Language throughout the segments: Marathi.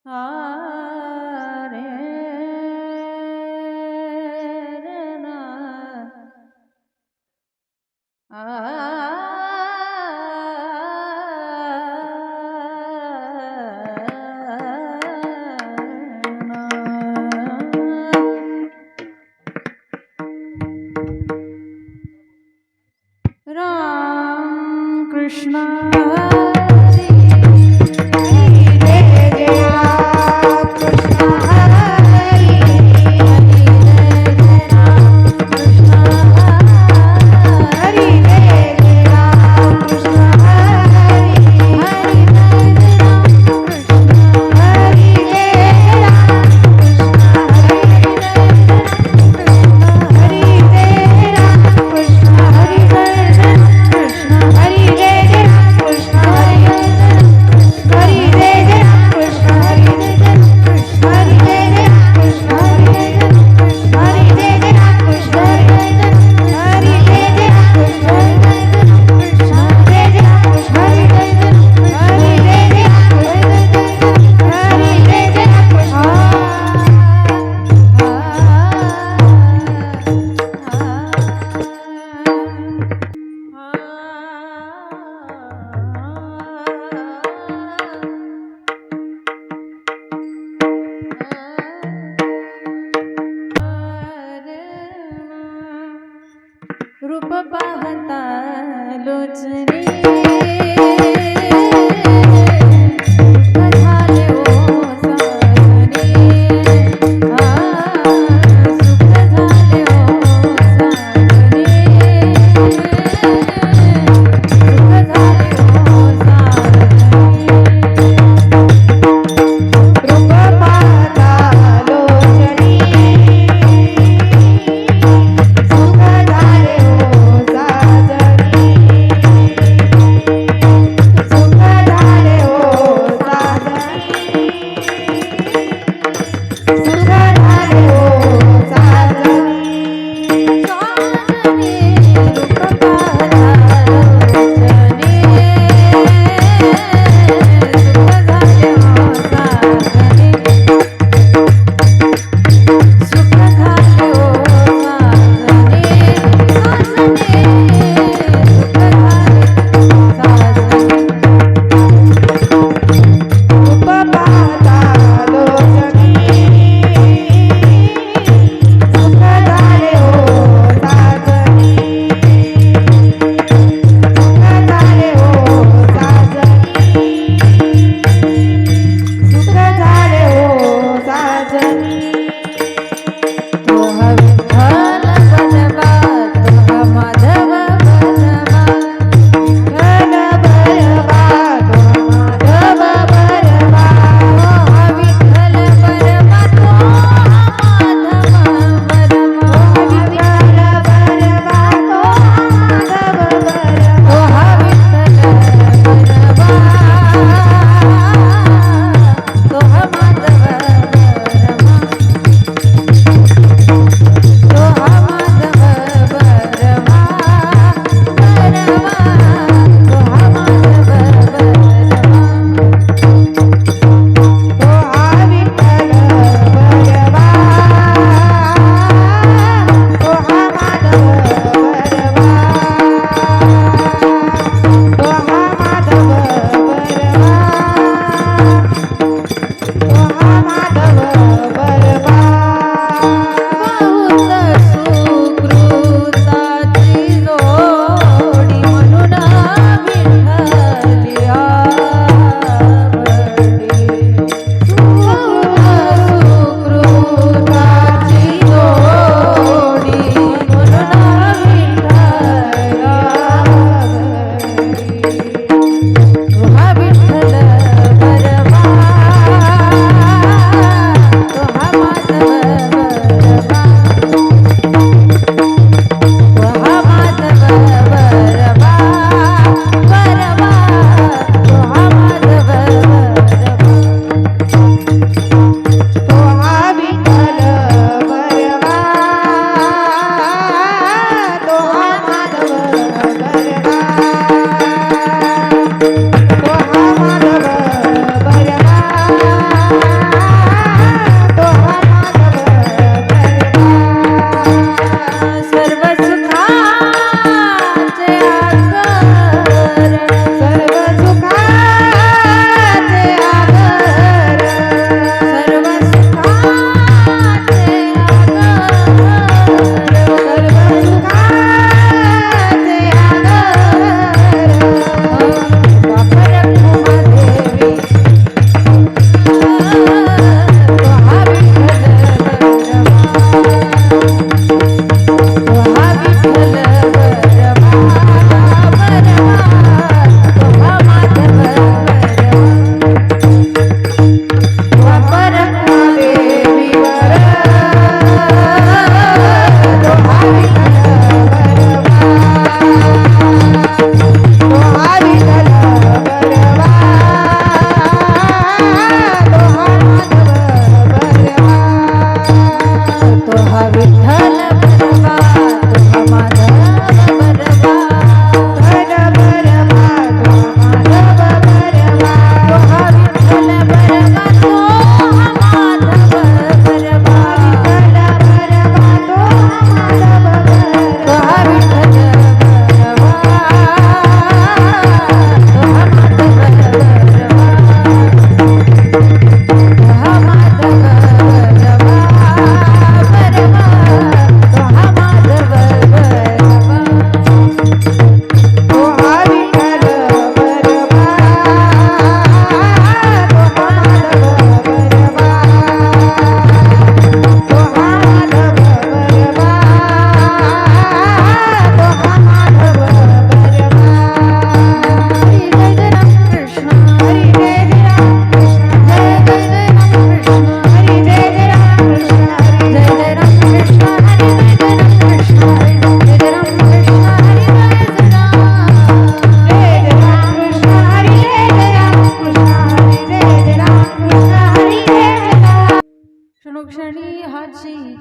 रे ना राम कृष्ण रूप पाहता लोचने झाले ओ साजने सुख झाले ओ साजने सुख झाले ओ साजने रूप पाहता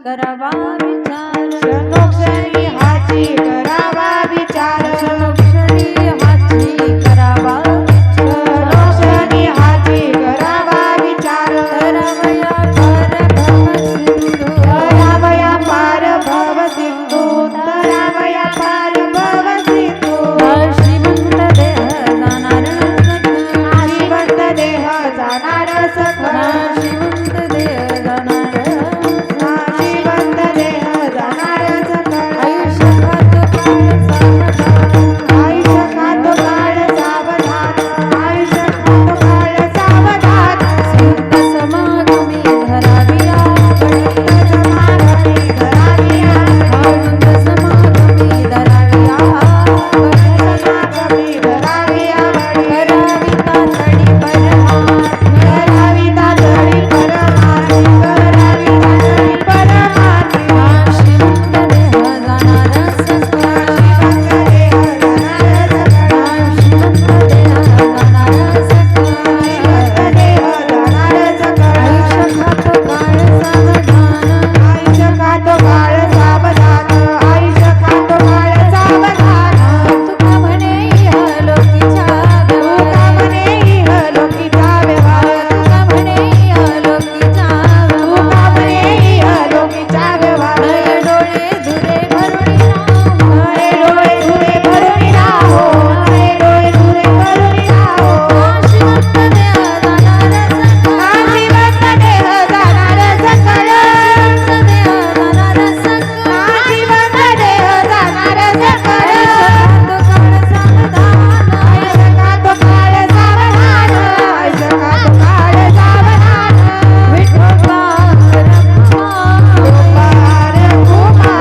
करावा विचार क्षणोक्षणी हाची करावा विचार क्षणोक्षणी हाची करावा क्षणोक्षणी हाची करावा विचार करावया पार भव सिंधू तरावया पार भव सिंधू श्रीमंत देह जाणार श्रीमंत देह जाणार सखा श्रीमंत देह जाणार श्रीमंत देह जाणार सखा आयुष्य खातो काळ सावधान आयुष्य खातो काळ सावधान संत समागमी धराविया समागमी धराविया आनंद समागमी धराविया समागमी धराविया कराविता तडी परहार कराविता तळी परमानी कराविता तळी परमानी श्रीमंत देह जाणार सकळ श्रीमंत देह जाणार सखा श्रीमंत देह जाणार सकळ श्रीमंत देह जाणार सखा आयुष्य खातो काळ सावधान आयुष्य खातो काळ सावधान तुका म्हणे लोकीच्या तुका म्हणे इहलोकीचा व्यवहार तुका म्हणे लोकीच्या तुका म्हणे इहलोकीचा व्यवहार नये डोळे धुरे भरुणी राम नये डोळे धुरे भरून राहो नये डोळे धुरे भरून राहो श्रीमंत देह जाणार सकळ जीवंत देह जाणार सकळ श्रीमंत देह जाणार सकळ जीवंत देह जाणार सकळ खातो काळ सावधान आयुष्य खातो काळ सावधान विठोबा गोपाळ गोमाय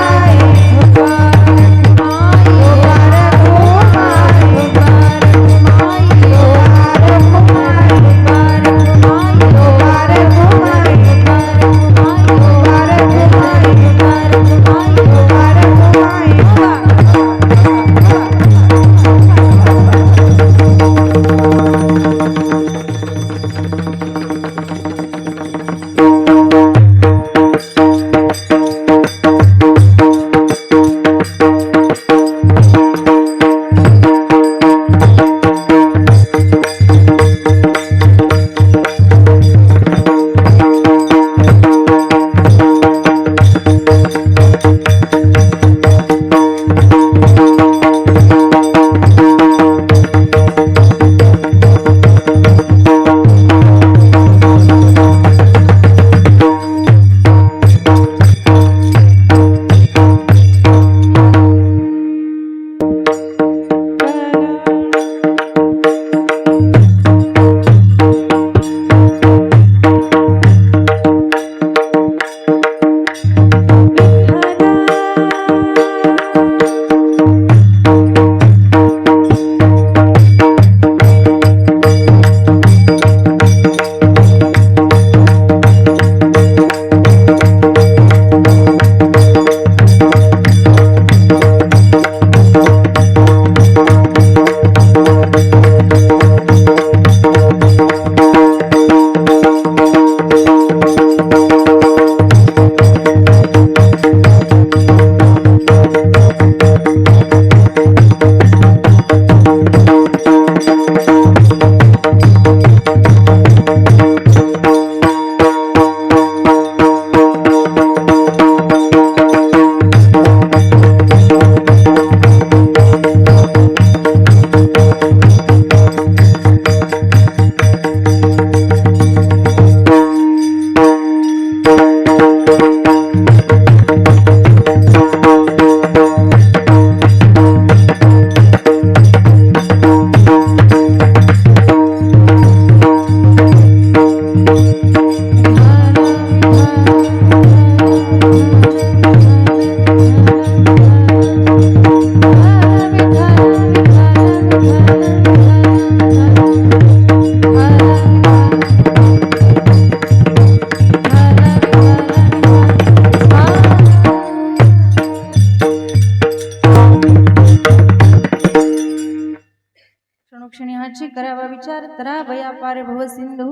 क्षणोक्षणी करावा विचार तरावया पार भव सिंधू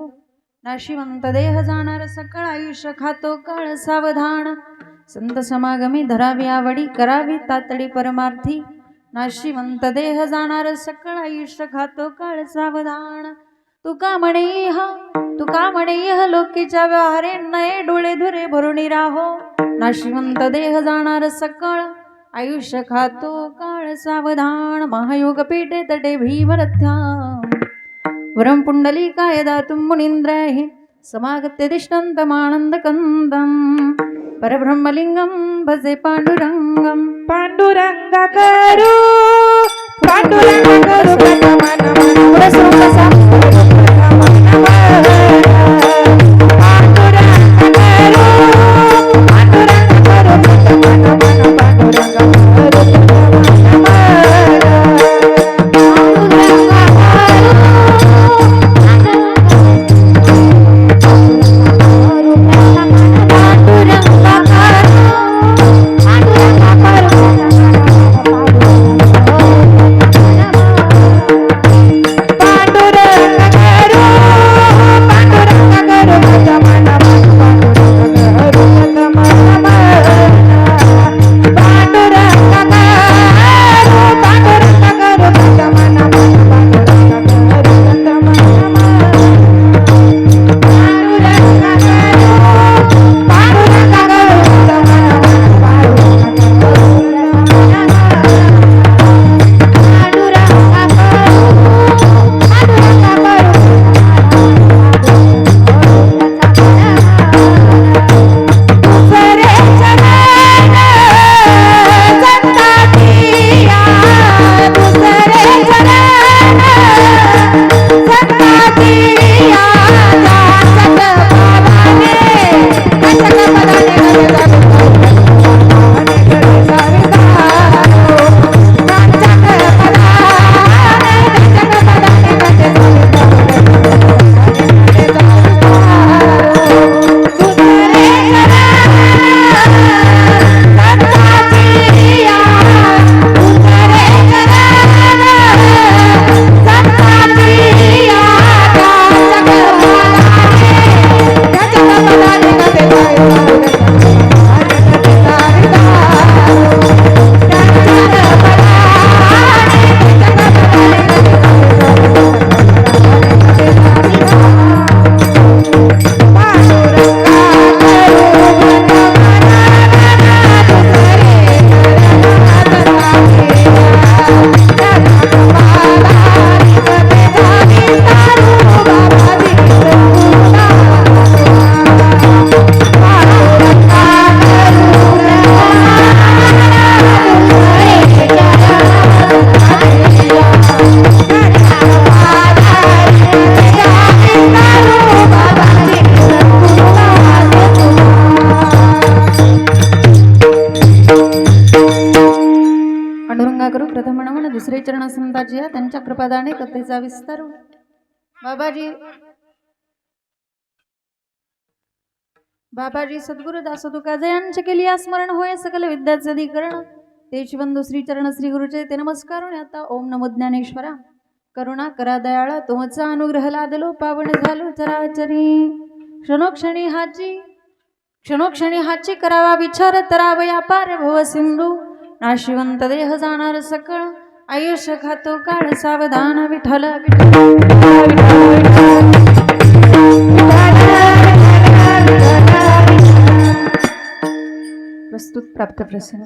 नाशिवंत देह जाणार सकळ आयुष्य खातो काळ सावधान संत समागमी धरावी आवडी करावी तातडी परमार्थी नाशिवंत देह जाणार सकळ आयुष्य खातो काळ सावधान तुका म्हणे इह लोकीच्या व्यवहारे नये डोळे धुरे भरून राहो नाशिवंत देह जाणार सकळ आयुष्य खातो काळ सावधान महायोग पेटे तटे भीमरथ्याम वरम पुंडलिकाय दातुं मुनींद्रैः समागत्य दिष्टन्तमानन्द कंदम परब्रह्मलिंगम भजे पांडुरंगम पांडुरंग करू पांडुरंग करू प्रथमन मन पुरस्कृतसा करू प्रथम नमन दुसरे चरण संताजी त्यांच्या कृपादाने कथेचा विस्तार बाबाजी सद्गुरु दास तुकाजयांचे केली स्मरण होय सकल विद्याचे अधिकरण तेच बंधू श्री चरण श्री गुरुचे ते नमस्कार आता ओम नमो ज्ञानेश्वरा करुणा करा दयाळा तुमचा अनुग्रह लादलो पावन झालो चराचरी क्षणोक्षणी हाची करावा विचार तरावया पार भव सिंधू नाशिवंत देह जाणार सकळ आयुष्य खातो काळ सावधान विठ्ठल प्रस्तुत प्राप्त प्रसंग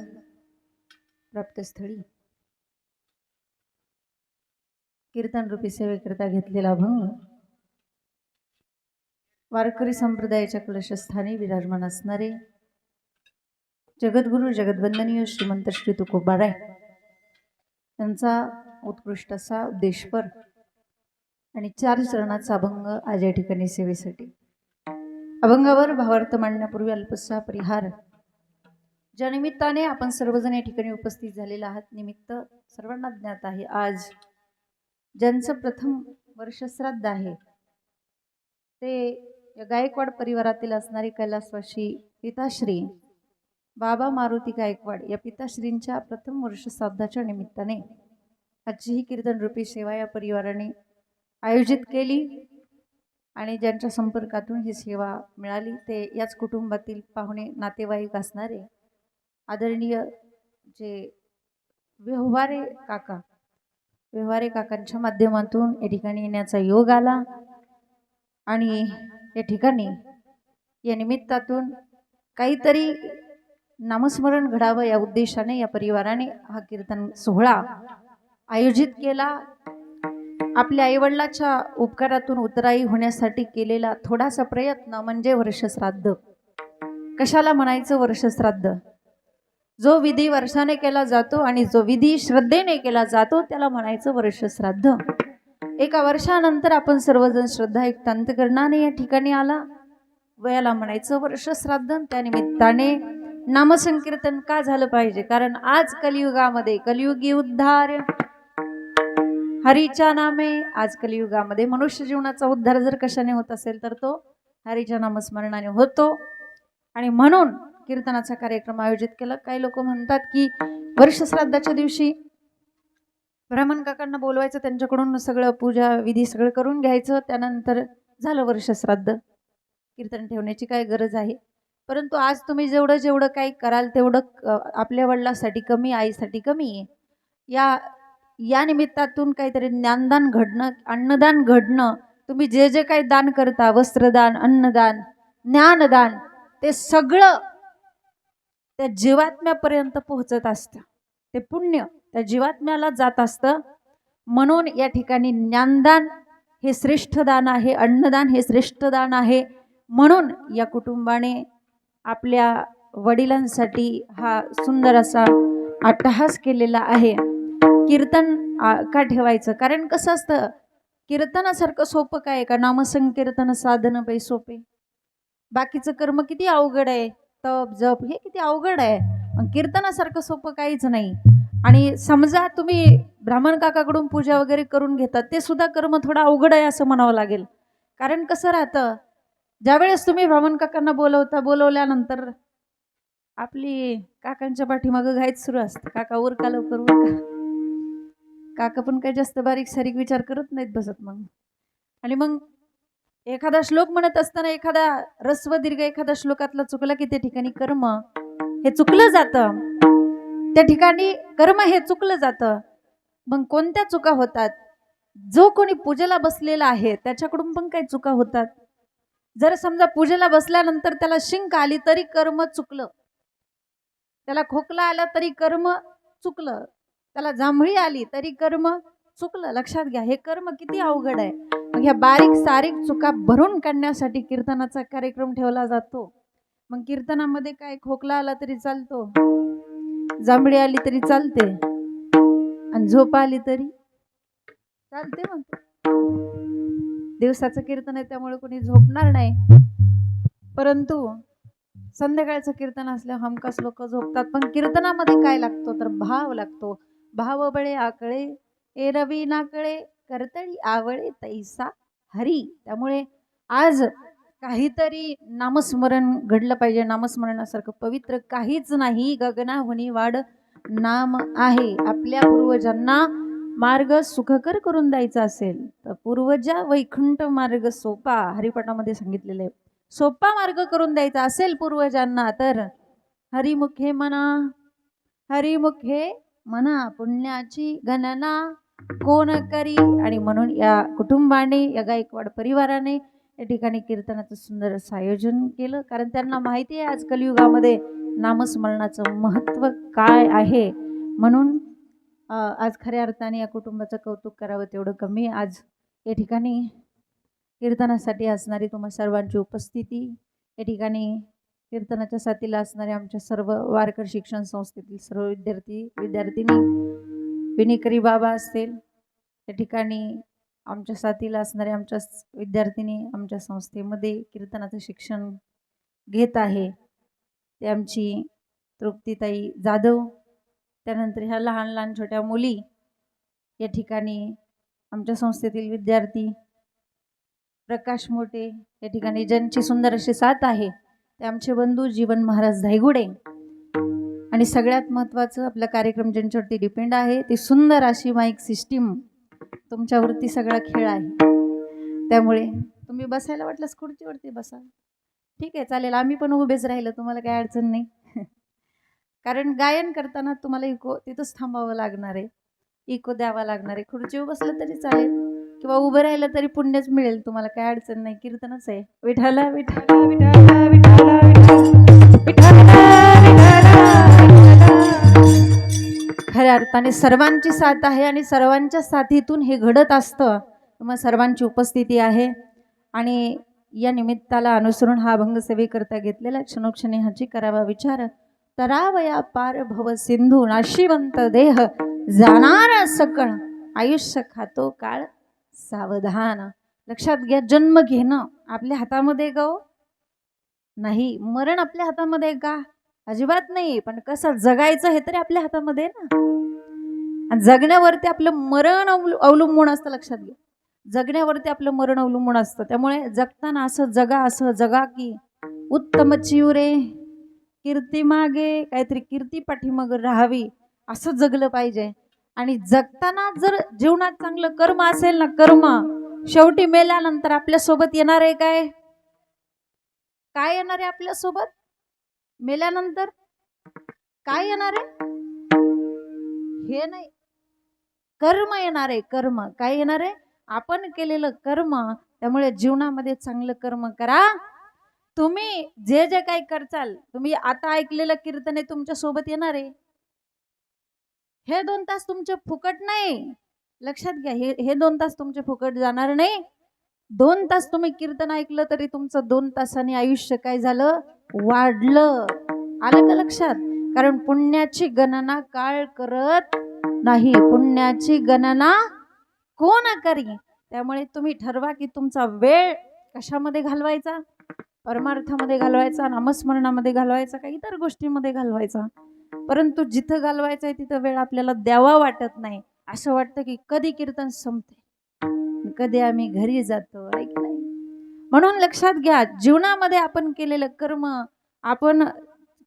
प्राप्त स्थळी कीर्तन रूपी सेवेकरता घेतलेला अभंग वारकरी संप्रदायाच्या कलशस्थानी विराजमान असणारे जगद्गुरु जगद्वंदनीय श्रीमंत श्री तुकोबाराय त्यांचा उत्कृष्ट असा उद्देशपर आणि 4 चरणाचा अभंग आज या ठिकाणी सेवेसाठी अभंगावर भावार्थ मांडण्यापूर्वी अल्पसा परिहार ज्या निमित्ताने आपण सर्वजण या ठिकाणी उपस्थित झालेला आहात निमित्त सर्वांना ज्ञात आहे आज ज्यांचं प्रथम वर्षश्राद्ध आहे ते या गायकवाड परिवारातील असणारे कैलासवासी पिताश्री बाबा मारुती गायकवाड या पिताश्रींच्या प्रथम वर्षश्राद्धाच्या निमित्ताने आजची ही कीर्तन रूपी सेवा या परिवाराने आयोजित केली आणि ज्यांच्या संपर्कातून ही सेवा मिळाली ते याच कुटुंबातील पाहुणे नातेवाईक असणारे आदरणीय जे व्यवहारे काकांच्या माध्यमातून या ठिकाणी येण्याचा योग आला आणि या ठिकाणी या निमित्तातून काहीतरी नामस्मरण घडावं या उद्देशाने या परिवाराने हा कीर्तन सोहळा आयोजित केला. आपल्या आईवडिलाच्या उपकारातून उतराई होण्यासाठी केलेला थोडासा प्रयत्न म्हणजे वर्षश्राद्ध. कशाला म्हणायचं वर्षश्राद्ध? जो विधी वर्षाने केला जातो आणि जो विधी श्रद्धेने केला जातो त्याला म्हणायचं वर्षश्राद्ध. एका वर्षानंतर आपण सर्वजण श्रद्धायुक्त अंतकरणाने या ठिकाणी आला वयाला म्हणायचं वर्षश्राद्ध. त्यानिमित्ताने नामसंकीर्तन का झालं पाहिजे? कारण आज कलियुगामध्ये कलियुगी उद्धार हरीच्या नामे, आज कलियुगामध्ये मनुष्य जीवनाचा उद्धार जर कशाने होत असेल तर तो हरीच्या नामस्मरणाने होतो. आणि म्हणून कीर्तनाचा कार्यक्रम आयोजित केला. काही लोक म्हणतात की वर्षश्राद्धाच्या दिवशी ब्राह्मण काकांना बोलवायचं, त्यांच्याकडून सगळं पूजा विधी सगळं करून घ्यायचं, त्यानंतर झालं वर्षश्राद्ध, कीर्तन ठेवण्याची काय गरज आहे? परंतु आज तुम्ही जेवढं काही कराल तेवढं आपल्या वडिलांसाठी कमी, आईसाठी कमी आहे. या निमित्तातून काहीतरी ज्ञानदान घडणं, अन्नदान घडणं, तुम्ही जे काही दान करता, वस्त्रदान, अन्नदान, ज्ञानदान, ते सगळं त्या जीवात्म्यापर्यंत पोहोचत असतं. ते पुण्य त्या जीवात्म्याला जात असतं. म्हणून या ठिकाणी ज्ञानदान हे श्रेष्ठ दान आहे, अन्नदान हे श्रेष्ठ दान आहे. म्हणून या कुटुंबाने आपल्या वडिलांसाठी हा सुंदर असा अट्टहास केलेला आहे. कीर्तन का ठेवायचं? कारण कसं असतं, कीर्तनासारखं सोपं काय का? नामसंकीर्तन साधन बाई सोपे. बाकीचं कर्म किती अवघड आहे, तप जप हे किती अवघड आहे. मग कीर्तनासारखं सोपं काहीच नाही. आणि समजा तुम्ही ब्राह्मण काकाकडून पूजा वगैरे करून घेतात, ते सुद्धा कर्म थोडं अवघड आहे असं म्हणावं लागेल. कारण कसं राहतं, ज्यावेळेस तुम्ही ब्राह्मण काकांना बोलवल्यानंतर आपली काकांच्या पाठीमागं घाईच सुरू असतं, काका उरका लवकर उरका. काका पण काही जास्त बारीक सारीक विचार करत नाहीत बसत. मग एखादा श्लोक म्हणत असताना एखादा रस्व दीर्घ एखादा श्लोकातला चुकला की त्या ठिकाणी कर्म हे चुकलं जातं, त्या ठिकाणी कर्म हे चुकलं जातं. मग कोणत्या चुका होतात? जो कोणी पूजेला बसलेला आहे त्याच्याकडून पण काही चुका होतात. जर समजा पूजेला बसल्यानंतर त्याला शिंक आली तरी कर्म चुकलं, त्याला खोकला आला तरी कर्म चुकलं, त्याला जांभळी आली तरी कर्म चुकलं. लक्षात घ्या, हे कर्म किती अवघड आहे. मग ह्या बारीक सारीक चुका भरून काढण्यासाठी कीर्तनाचा कार्यक्रम ठेवला जातो. मग कीर्तनामध्ये काय, खोकला आला तरी चालतो, जांभळी आली तरी चालते, आणि झोप आली तरी चालते. मग दिवसाचं कीर्तन आहे त्यामुळे कोणी झोपणार नाही, परंतु संध्याकाळचं कीर्तन असल्यावर हमखास लोक झोपतात. पण कीर्तनामध्ये काय लागतो तर भाव लागतो. भाव बळे आकळे एरवी नाकळे, करतळी आवळे तैसा हरी. त्यामुळे आज काहीतरी नामस्मरण घडलं पाहिजे. नामस्मरणासारखं पवित्र काहीच नाही. गगनाहुनी वाढ नाम आहे. आपल्या पूर्वजांना मार्ग सुखकर करून द्यायचा असेल तर पूर्वजा वैकुंठ मार्ग सोपा, हरिपाठामध्ये सांगितलेले, सोपा मार्ग करून द्यायचा असेल पूर्वजांना तर हरिमुखे म्हणा, हरिमुखे म्हणा, पुण्याची गणना कोण करी. आणि म्हणून या कुटुंबाने, या गायकवाड परिवाराने या ठिकाणी कीर्तनाचं सुंदर असं आयोजन केलं. कारण त्यांना माहिती आहे आज कलियुगामध्ये नामस्मरणाचं महत्त्व काय आहे. म्हणून आज खऱ्या अर्थाने या कुटुंबाचं कौतुक करावं तेवढं कमी. आज या ठिकाणी कीर्तनासाठी असणारी तुम्हा सर्वांची उपस्थिती, या ठिकाणी कीर्तनाच्या साथीला असणारे आमच्या सर्व वारकर शिक्षण संस्थेतील सर्व विद्यार्थिनी, विनिकरी बाबा असतील, या ठिकाणी आमच्या साथीला असणारे आमच्या विद्यार्थिनी आमच्या संस्थेमध्ये कीर्तनाचं शिक्षण घेत आहे, ते आमची तृप्तीताई जाधव, त्यानंतर ह्या लहान लहान छोट्या मुली, या ठिकाणी आमच्या संस्थेतील विद्यार्थी प्रकाश मोठे, या ठिकाणी ज्यांची सुंदर अशी साथ आहे ते आमचे बंधू जीवन महाराज धायगुडे. आणि सगळ्यात महत्त्वाचं, आपला कार्यक्रम ज्यांच्यावरती डिपेंड आहे ती सुंदर अशी माईक सिस्टीम, तुमच्यावरती सगळा खेळ आहे. त्यामुळे तुम्ही बसायला वाटल्यास खुर्चीवरती बसा. ठीक आहे, चालेल. आम्ही पण उभेच राहिलो, तुम्हाला काही अडचण नाही. कारण गायन करताना तुम्हाला इको तिथंच थांबावं लागणार आहे, इको द्यावा लागणार आहे. खुर्चीवर बसलं तरी चालेल किंवा उभं राहिलं तरी पुण्यच मिळेल, तुम्हाला काही अडचण नाही. कीर्तनच आहे. विठाला विठाला विठाला विठाला खऱ्या अर्थाने सर्वांची साथ आहे आणि सर्वांच्या साथीतून हे घडत असतं. मग सर्वांची उपस्थिती आहे आणि या निमित्ताला अनुसरून हा अभंग सेवेकरता घेतलेला क्षणोक्षणी ह्याची करावा विचार. तरावया पार भव सिंधू नाशिवंत देह जाणार सकळ आयुष्य खातो काळ सावधान. लक्षात घ्या, जन्म घेणं आपल्या हातामध्ये गो नाही, मरण आपल्या हातामध्ये का अजिबात नाही. पण कसं जगायचं हे तरी आपल्या हातामध्ये ना. आणि जगण्यावरती आपलं मरण अवलंबून असतं. लक्षात घ्या, जगण्यावरती आपलं मरण अवलंबून असतं. त्यामुळे जगताना असं जगा की उत्तम चिवरे कीर्ती मागे काहीतरी कीर्ती पाठीमागे राहावी असं जगलं पाहिजे. आणि जगताना जर जीवनात चांगलं कर्म असेल ना, कर्म शेवटी मेल्यानंतर आपल्या सोबत येणार आहे काय? काय येणार आहे आपल्या सोबत मेल्यानंतर? काय येणार आहे? हे नाही, कर्म येणार आहे. कर्म काय येणार आहे? आपण केलेलं कर्म. त्यामुळे जीवनामध्ये चांगलं कर्म करा. तुम्ही जे जे काही करचाल, तुम्ही आता ऐकलेलं कीर्तन आहे तुमच्या सोबत येणार आहे. हे 2 तास तुमचे फुकट नाही. लक्षात घ्या, हे 2 तास तुमचे फुकट जाणार नाही. 2 तास तुम्ही कीर्तन ऐकलं तरी तुमचं 2 तासांनी आयुष्य काय झालं? वाढलं. आलं का लक्षात? कारण पुण्याची गणना काळ करत नाही, पुण्याची गणना कोण करी. त्यामुळे तुम्ही ठरवा की तुमचा वेळ कशामध्ये घालवायचा? परमार्थामध्ये घालवायचा, नामस्मरणामध्ये घालवायचा, का इतर गोष्टींमध्ये घालवायचा. परंतु जिथं घालवायचं आहे तिथं वेळ आपल्याला द्यावा वाटत नाही. असं वाटतं की कधी कीर्तन संपते, कधी आम्ही घरी जातो. ऐक नाही. म्हणून लक्षात घ्या, जीवनामध्ये आपण केलेलं कर्म, आपण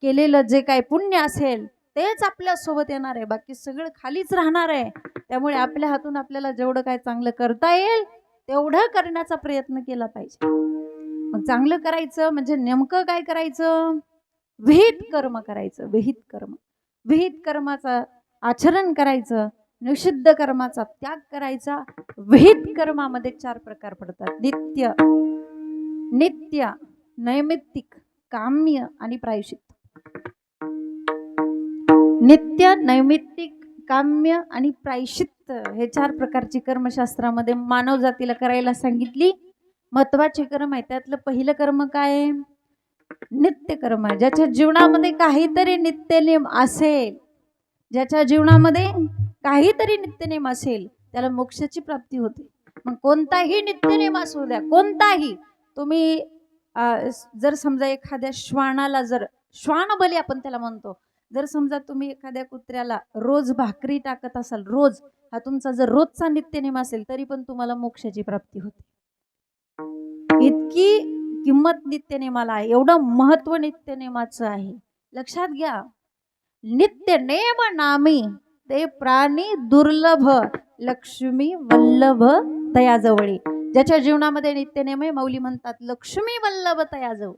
केलेलं जे काही पुण्य असेल तेच आपल्या सोबत येणार आहे. बाकी सगळं खालीच राहणार आहे. त्यामुळे आपल्या हातून आपल्याला जेवढं काय चांगलं करता येईल तेवढं करण्याचा प्रयत्न केला पाहिजे. मग चांगलं करायचं म्हणजे नेमकं काय करायचं? विहित कर्म करायचं. विहित कर्म, विहित कर्माचं आचरण करायचं, निषिद्ध कर्माचा त्याग करायचा. विहित कर्मामध्ये 4 प्रकार पडतात: नित्य, नित्य, नैमित्तिक, काम्य आणि प्रायश्चित्त. नित्य, नैमित्तिक, काम्य आणि प्रायश्चित्त हे 4 प्रकारची कर्मशास्त्रामध्ये मानव जातीला करायला सांगितली. महत्वाचे कर्म आहे. त्यातलं पहिलं कर्म काय आहे? नित्य कर्म. ज्याच्या जीवनामध्ये काहीतरी नित्यनेम असेल, ज्याच्या जीवनामध्ये काहीतरी नित्यनेम असेल त्याला मोक्षाची प्राप्ती होते. मग कोणताही नित्यनेम असू द्या, कोणताही. तुम्ही जर समजा एखाद्या श्वानाला, जर श्वानबली आपण त्याला म्हणतो, जर समजा तुम्ही एखाद्या कुत्र्याला रोज भाकरी टाकत असाल, रोज, हा तुमचा जर रोजचा नित्यनेम असेल तरी पण तुम्हाला मोक्षाची प्राप्ती होते. इतकी किंमत नित्यनेमाला आहे, एवढं महत्व नित्यनेमाचं आहे. लक्षात घ्या, नित्यनेम नामी ते प्राणी दुर्लभ, लक्ष्मी वल्लभ तयाजवळी. ज्याच्या जीवनामध्ये नित्यनेम आहे, माऊली म्हणतात लक्ष्मी वल्लभ तयाजवळ.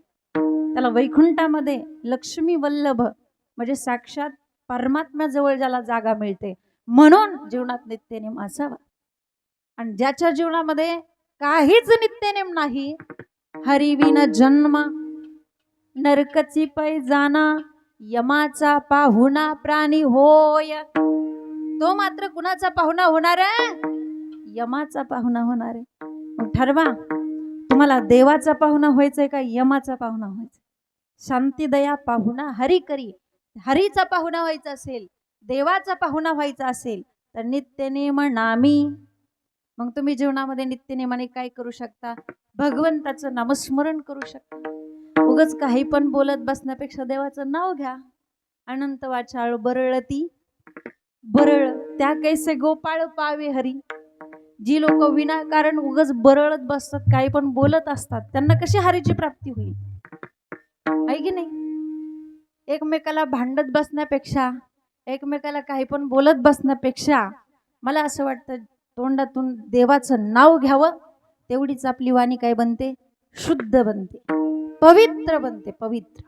त्याला वैकुंठामध्ये लक्ष्मी वल्लभ म्हणजे साक्षात परमात्म्याजवळ ज्याला जागा मिळते. म्हणून जीवनात नित्यनेम असावा. आणि ज्याच्या जीवनामध्ये काहीच नित्यनेम नाही, हरिविन जन्म, नरकची पै जाना, यमाचा पाहुणा प्राणी होय. तो मात्र कुणाचा पाहुणा होणार आहे? यमाचा पाहुणा होणार आहे. मग ठरवा, तुम्हाला देवाचा पाहुणा व्हायचंय का यमाचा पाहुणा व्हायचा? शांती दया पाहुणा हरी करी. हरीचा पाहुणा व्हायचा असेल, देवाचा पाहुणा व्हायचा असेल तर नित्यनेम नामी. मग तुम्ही जीवनामध्ये नित्यनेमाने काय करू शकता? भगवंताचं नामस्मरण करू शकता. उगच काही पण बोलत बसण्यापेक्षा देवाचं नाव घ्या. अनंत वाचाळ बरळती बरळ त्या कैसे गोपाळ पावे हरी. जी लोक विनाकारण उगच बरळत बसतात, काही पण बोलत असतात, त्यांना कशी हरीची प्राप्ती होईल? आहे की नाही? एकमेकाला भांडत बसण्यापेक्षा, एकमेकाला काही पण बोलत बसण्यापेक्षा मला असं वाटतं तोंडातून देवाचं नाव घ्यावं, तेवढीच आपली वाणी काय बनते, शुद्ध बनते, पवित्र बनते, पवित्र.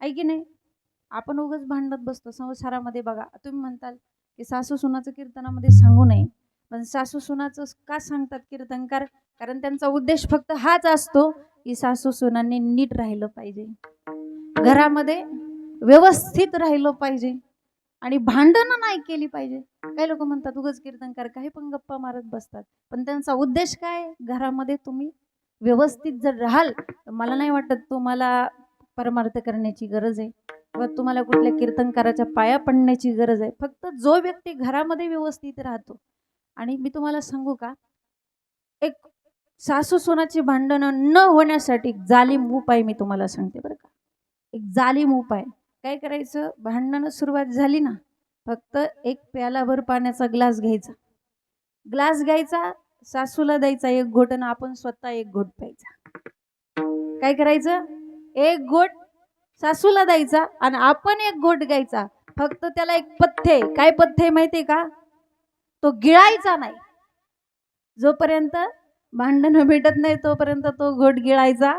आहे की नाही? आपण उगाच भांडत बसतो संसारामध्ये. बघा, तुम्ही म्हणताल की सासू सुनाचं कीर्तनामध्ये सांगू नये, पण सासू सुनाचं का सांगतात कीर्तनकार? कारण त्यांचा उद्देश फक्त हाच असतो की सासू सुनांनी नीट राहिलं पाहिजे, घरामध्ये व्यवस्थित राहिलं पाहिजे आणि भांडणं नाही केली पाहिजे. काही लोक म्हणतात उगाच कीर्तनकार काही पण गप्पा मारत बसतात, पण त्यांचा उद्देश काय? घरामध्ये तुम्ही व्यवस्थित जर राहाल तर मला नाही वाटत तुम्हाला परमार्थ करण्याची गरज आहे किंवा तुम्हाला कुठल्या कीर्तनकाराच्या पाया पडण्याची गरज आहे. फक्त जो व्यक्ती घरामध्ये व्यवस्थित राहतो. आणि मी तुम्हाला सांगू का, एक सासू सोनाची भांडणं न होण्यासाठी जालीम उपाय मी तुम्हाला सांगते बरं का. एक जालीम उपाय काय करायचं, भांडणं सुरुवात झाली ना, फक्त एक प्यालाभर पाण्याचा ग्लास घ्यायचा, सासूला द्यायचा एक घोट आणि आपण स्वतः एक घोट प्यायचा. काय करायचं, एक घोट सासूला द्यायचा आणि आपण एक घोट घ्यायचा. फक्त त्याला एक पथ्य, काय पथ्य माहितीये का, तो गिळायचा नाही. जोपर्यंत भांडण भेटत नाही तोपर्यंत तो घोट गिळायचा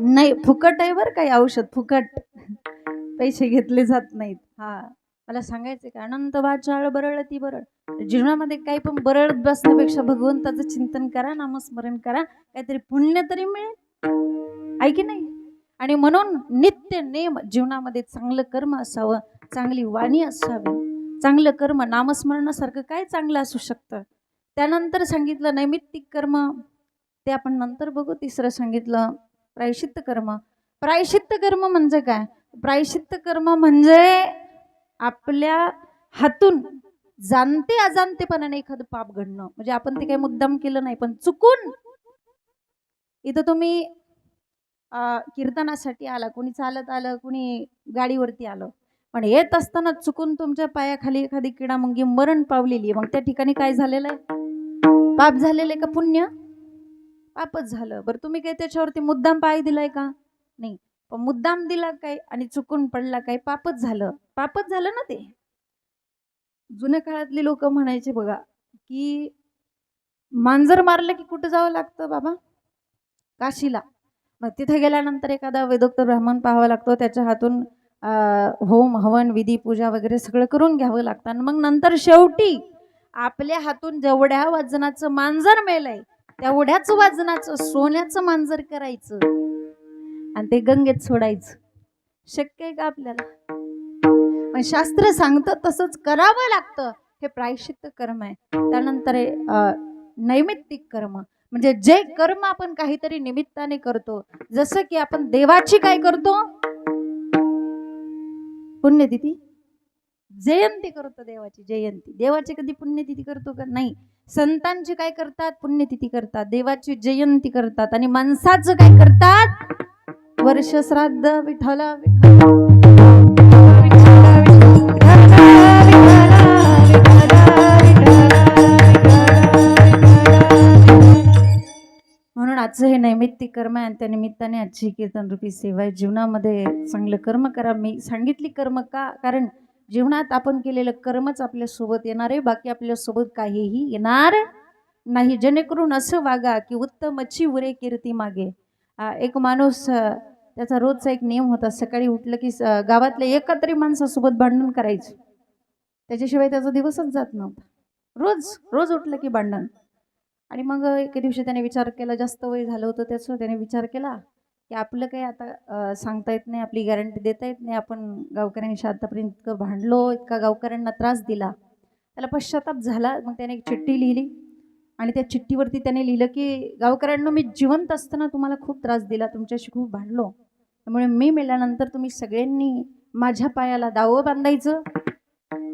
नाही. फुकट आहे बरं, काही औषध फुकट, पैसे घेतले जात नाहीत. हा, मला सांगायचं का, अनंत वाचाळ बरळ ती बरळ. जीवनामध्ये काही पण बरळत बसण्यापेक्षा भगवंताचं चिंतन करा, नामस्मरण करा, काहीतरी पुण्य तरी मिळेल. आहे की नाही? आणि म्हणून नित्य नेम जीवनामध्ये चांगलं कर्म असावं, चांगली वाणी असावी. चांगलं कर्म नामस्मरणासारखं काय चांगलं असू शकतं. त्यानंतर सांगितलं नैमित्तिक कर्म, ते आपण नंतर बघू. तिसरं सांगितलं प्रायश्चित्त कर्म. प्रायश्चित्त कर्म म्हणजे काय? प्रायश्चित्त कर्म म्हणजे आपल्या हातून जाणते अजाणतेपणाने एखादं पाप घडणं. म्हणजे आपण ते काही मुद्दाम केलं नाही, पण चुकून. इथं तुम्ही कीर्तनासाठी आला, कोणी चालत आलं, कोणी गाडीवरती आलं, पण येत असताना चुकून तुमच्या पायाखाली एखादी किडामुंगी मरण पावलेली, मग त्या ठिकाणी काय झालेलं आहे? पाप झालेलं आहे का पुण्य? पापच झालं. बरं, तुम्ही काय त्याच्यावरती मुद्दाम पाय दिलाय का? नाही. पण मुद्दाम दिला काय आणि चुकून पडला काय? पापच झालं. पापच झालं ना ते. जुन्या काळातली लोक म्हणायचे बघा की मांजर मारलं की कुठं जावं लागतं बाबा? काशीला. मग तिथे गेल्यानंतर एखादा वेदोक्त ब्राह्मण पाहावा लागतो, त्याच्या हातून होम हवन विधी पूजा वगैरे सगळं करून घ्यावं लागतं. आणि मग नंतर शेवटी आपल्या हातून जेवढ्या वजनाचं मांजर मेलंय तेवढ्याच वजनाचं सोन्याचं मांजर करायचं आणि ते गंगेत सोडायचं. शक्य आहे का आपल्याला? पण शास्त्र सांगतं तसंच करावं लागतं. हे प्रायश्चित्त कर्म आहे. त्यानंतर नैमित्तिक कर्म, म्हणजे जे कर्म आपण काहीतरी निमित्ताने करतो. जसं की आपण देवाची काय करतो, पुण्यतिथी जयंती करतो. देवाची जयंती, देवाची कधी पुण्यतिथी करतो का? नाही. संतांची काय करतात? पुण्यतिथी करतात, देवाची जयंती करतात. आणि माणसाचं काय करतात? वर्ष श्राद्ध. विठ्ठला म्हणून आजचं हे नैमित्तिक कर्म आहे आणि त्या निमित्ताने आजची कीर्तन रूपी सेवा आहे. जीवनामध्ये चांगलं कर्म करा. मी सांगितली कर्म का? कारण जीवनात आपण केलेलं कर्मच आपल्यासोबत येणार आहे, बाकी आपल्यासोबत काहीही येणार नाही. जेणेकरून असं वागा की उत्तमची उरे कीर्ती मागे. एक माणूस, त्याचा रोजचा एक नियम होता, सकाळी उठलं की गावातल्या एका तरी माणसासोबत भांडण करायचं, त्याच्याशिवाय त्याचा दिवसच जात नव्हता. रोज रोज उठलं की भांडण. आणि मग एके दिवशी त्याने विचार केला, जास्त वय झालं होतं त्याचं, त्याने विचार केला की आपलं काही आता सांगता येत नाही, आपली गॅरंटी देता येत नाही, आपण गावकऱ्यांशी आतापर्यंत इतकं भांडलो, इतका गावकऱ्यांना त्रास दिला. त्याला पश्चाताप झाला. मग त्याने एक चिठ्ठी लिहिली आणि त्या चिठ्ठीवरती त्याने लिहिलं की गावकऱ्यांना, मी जिवंत असताना तुम्हाला खूप त्रास दिला, तुमच्याशी खूप भांडलो, त्यामुळे मी मेल्यानंतर तुम्ही सगळ्यांनी माझ्या पायाला दावं बांधायचं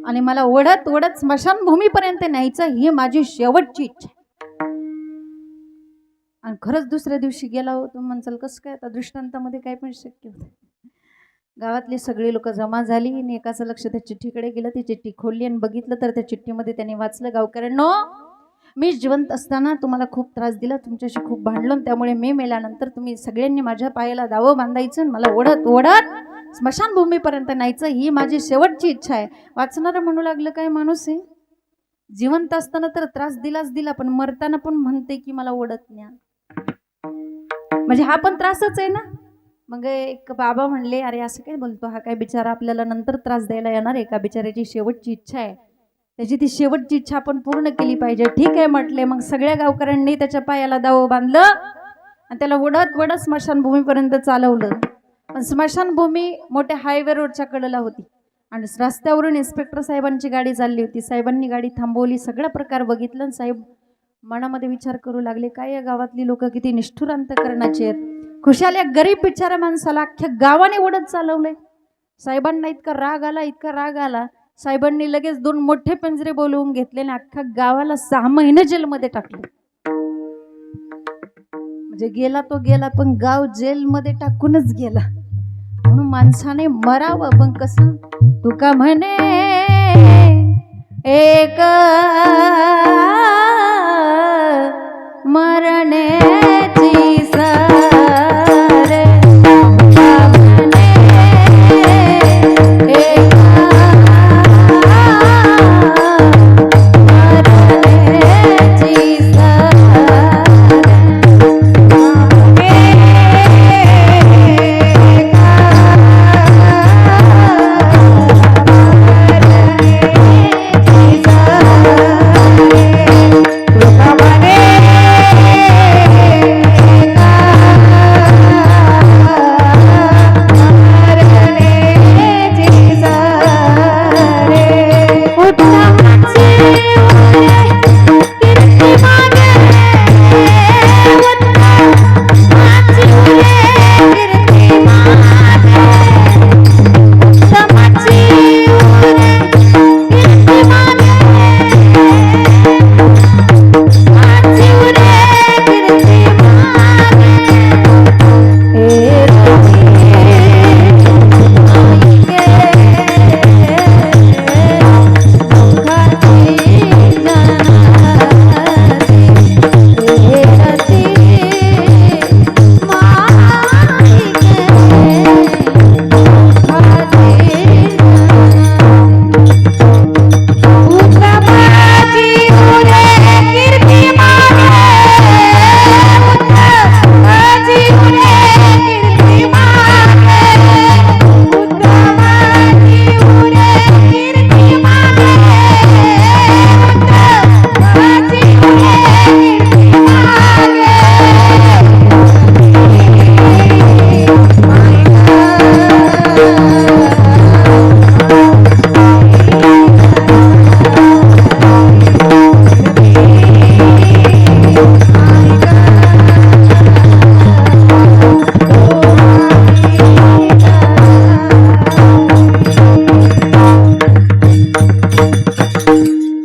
आणि मला ओढत ओढत स्मशानभूमीपर्यंत न्यायचं, ही माझी शेवटची इच्छा. आणि खरंच दुसऱ्या दिवशी गेला होतो. म्हणचाल कसं काय? आता दृष्टांतामध्ये काय पण शक्य होतं. गावातली सगळी लोक जमा झाली आणि एकाचं लक्ष त्या चिठ्ठीकडे गेलं. ती चिठ्ठी खोलली आणि बघितलं तर त्या चिठ्ठीमध्ये त्याने वाचलं, गावकऱ्यांनो, मी जिवंत असताना तुम्हाला खूप त्रास दिला, तुमच्याशी खूप भांडलो, त्यामुळे मी मेल्यानंतर तुम्ही सगळ्यांनी माझ्या पायाला दावं बांधायचं, मला ओढत ओढत स्मशानभूमीपर्यंत न्यायचं, ही माझी शेवटची इच्छा आहे. वाचणारं म्हणू लागलं, काय माणूस आहे, जिवंत असताना तर त्रास दिलाच दिला, पण मरताना पण म्हणते की मला ओढत न्या. म्हणजे हा पण त्रासच आहे ना. मग एक बाबा म्हणले, अरे असं काय बोलतो हा, काय बिचारा आपल्याला नंतर त्रास द्यायला येणार आहे का, बिचाऱ्याची शेवटची इच्छा आहे, त्याची ती शेवटची इच्छा आपण पूर्ण केली पाहिजे. ठीक आहे म्हटले. मग सगळ्या गावकऱ्यांनी त्याच्या पायाला दाव बांधलं आणि त्याला ओढत ओढत स्मशानभूमीपर्यंत चालवलं. पण स्मशानभूमी मोठ्या हायवे रोडच्या कडेला होती आणि रस्त्यावरून इन्स्पेक्टर साहेबांची गाडी चालली होती. साहेबांनी गाडी थांबवली, सगळा प्रकार बघितलं आणि साहेब मनामध्ये विचार करू लागले, काय या गावातली लोक किती निष्ठुर अंतकरणाची आहेत. खुशाल या गरीब बिचाऱ्या माणसाला अख्ख्या गावाने ओढत चालवलंय. साहेबांना इतका राग आला, इतका राग आला, साहेबांनी लगेच 2 मोठे पिंजरे बोलवून घेतले आणि अख्ख्या गावाला 6 महिने जेलमध्ये टाकले. म्हणजे गेला तो गेला, पण गाव जेलमध्ये टाकूनच गेला. म्हणून माणसाने मरावं, पण कसं, तुका म्हणे एक मरण्याची सर,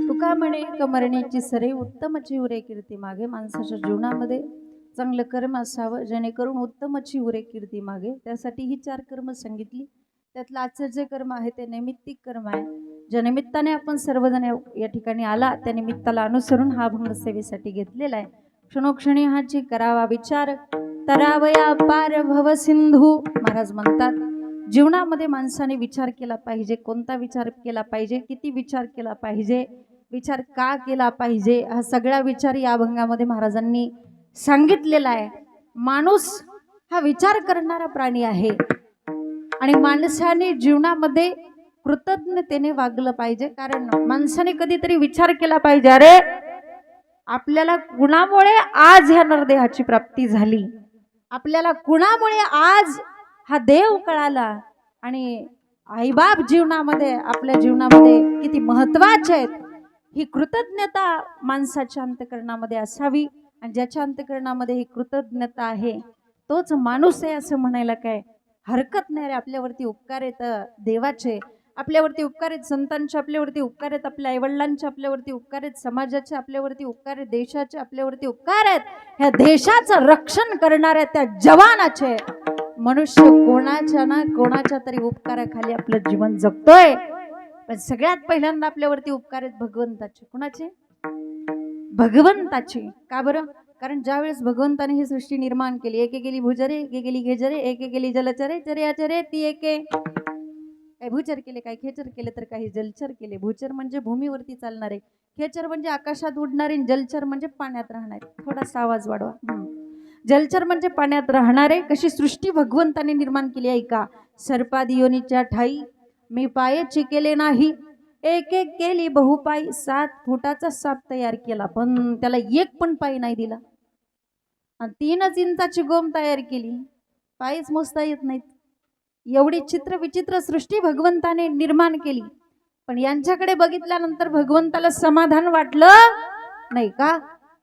तुका म्हणे एक मरण्याची सर. मरण्याची सरे उत्तमची उरे कीर्ती मागे. माणसाच्या जीवनामध्ये चांगलं कर्म असावं, जेणेकरून उत्तमची उरे कीर्ती मागे. त्यासाठी ही 4 कर्म सांगितली. त्यातलं आजचं जे कर्म आहे ते नैमित्तिक कर्म आहे. ज्या निमित्ताने आपण सर्वजण या ठिकाणी आला, त्या निमित्ताला अनुसरून हा भंग सेवेसाठी घेतलेला आहे. क्षणोक्षणी हाची करावा विचार, तरावया पार भव सिंधू. महाराज म्हणतात, जीवनामध्ये माणसाने विचार केला पाहिजे. कोणता विचार केला पाहिजे, किती विचार केला पाहिजे, विचार का केला पाहिजे, हा सगळा विचार या अभंगामध्ये महाराजांनी सांगितलेला आहे. माणूस हा विचार करणारा प्राणी आहे आणि माणसाने जीवनामध्ये कृतज्ञतेने वागलं पाहिजे. कारण माणसाने कधीतरी विचार केला पाहिजे, अरे आपल्याला कुणामुळे आज ह्या नरदेहाची प्राप्ती झाली, आपल्याला कुणामुळे आज हा देव कळाला, आणि आईबाप जीवनामध्ये आपल्या जीवनामध्ये किती महत्वाचे आहेत. ही कृतज्ञता माणसाच्या अंतःकरणामध्ये असावी, आणि ज्याच्या अंतःकरणामध्ये ही कृतज्ञता आहे तोच माणूस आहे असं म्हणायला काय हरकत नाही रे. आपल्यावरती उपकार आहेत देवाचे, आपल्यावरती उपकार आहेत संतांचे, आपल्यावरती उपकार आहेत आपल्या आईवडिलांचे, आपल्यावरती उपकार आहेत समाजाचे, आपल्यावरती उपकार आहेत देशाचे, आपल्यावरती उपकार आहेत ह्या देशाचं रक्षण करणाऱ्या त्या जवानाचे. मनुष्य कोणाच्या ना कोणाच्या तरी उपकाराखाली आपलं जीवन जगतोय, पण सगळ्यात पहिल्यांदा आपल्यावरती उपकार आहेत भगवंताचे. कुणाचे? भगवंताचे. का बरं? कारण ज्यावेळेस भगवंताने ही सृष्टी निर्माण केली, एके गेली भूचरे, एके गेली खेचरे, एके गेली जलचरे, चरे अचरे ती एके. काही भूचर केले, काही खेचर केले, तर काही जलचर केले. भूचर म्हणजे भूमीवरती चालणारे, खेचर म्हणजे आकाशात उडणारे, जलचर म्हणजे पाण्यात राहणारे. थोडासा आवाज वाढवा. जलचर म्हणजे पाण्यात राहणारे. कशी सृष्टी भगवंताने निर्माण केली आहे का. सर्पादी योनीच्या ठाई मी पायाची केले नाही, एक एक केली बहुपाई. 7 फुटाचा साप तयार केला, पण त्याला एक पण पाय नाही दिला. आणि 3 इंचाची गोम तयार केली, पायच मोजता येत नाहीत. एवढी चित्र विचित्र सृष्टी भगवंताने निर्माण केली. पण यांच्याकडे बघितल्यानंतर भगवंताला समाधान वाटलं नाही का.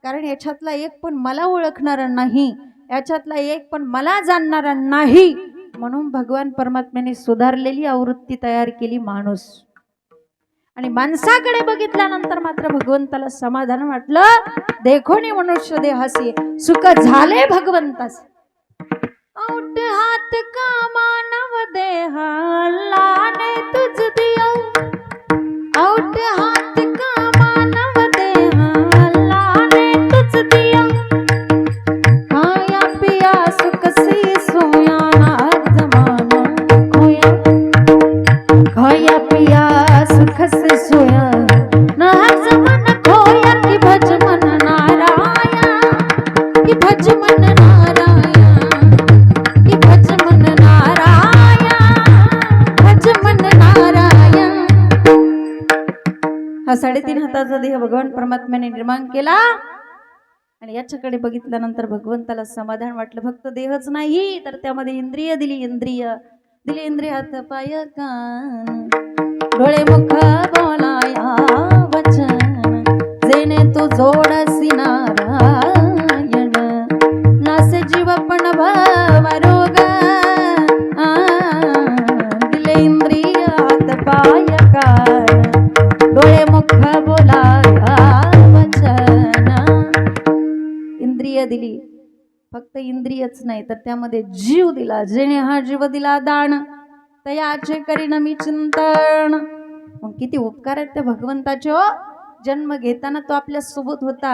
कारण याच्यातला एक पण मला ओळखणारा नाही, याच्यातला एक पण मला जाणणारा नाही. म्हणून भगवान परमात्म्याने सुधारलेली आवृत्ती तयार केली माणूस. आणि माणसाकडे बघितल्यानंतर मात्र भगवंताला समाधान वाटलं. देखोनी मनुष्य देहासी सुख झाले भगवंतास. औट हात का मानव देहा लाने तुझ दिया. औट हात का मानव देहा लाने तुझ दिया. खाया पिया सुख से सोया नाग जमाना खोया. खाया पिया सुख से सोया नाग जमाना खोया. कि भज मन नारायण, कि भज मन नारायण, कि भज मन नारायण, भज मन नारायण. हा 3.5 हाताचा देह भगवान परमात्म्याने निर्माण केला. आणि याच्याकडे बघितल्यानंतर भगवंताला समाधान वाटलं. फक्त देहच नाही तर त्यामध्ये इंद्रिय दिली. इंद्रिय दिली, इंद्रिय हात पाय कान डोळे मुख बोलाया वचन. जेने तू जोडसी नारायण, नासे जीव पण भवरोग. दिले इंद्रिय हात पाय कान डोळे मुख बोलाया वचन. इंद्रिय दिली, फक्त इंद्रियच नाही तर त्यामध्ये जीव दिला. जेणे हा जीव दिला दान, तयाचे करीन मी चिंतन. मग किती उपकार आहेत त्या भगवंताचे. जन्म घेताना तो आपल्या सोबत होता,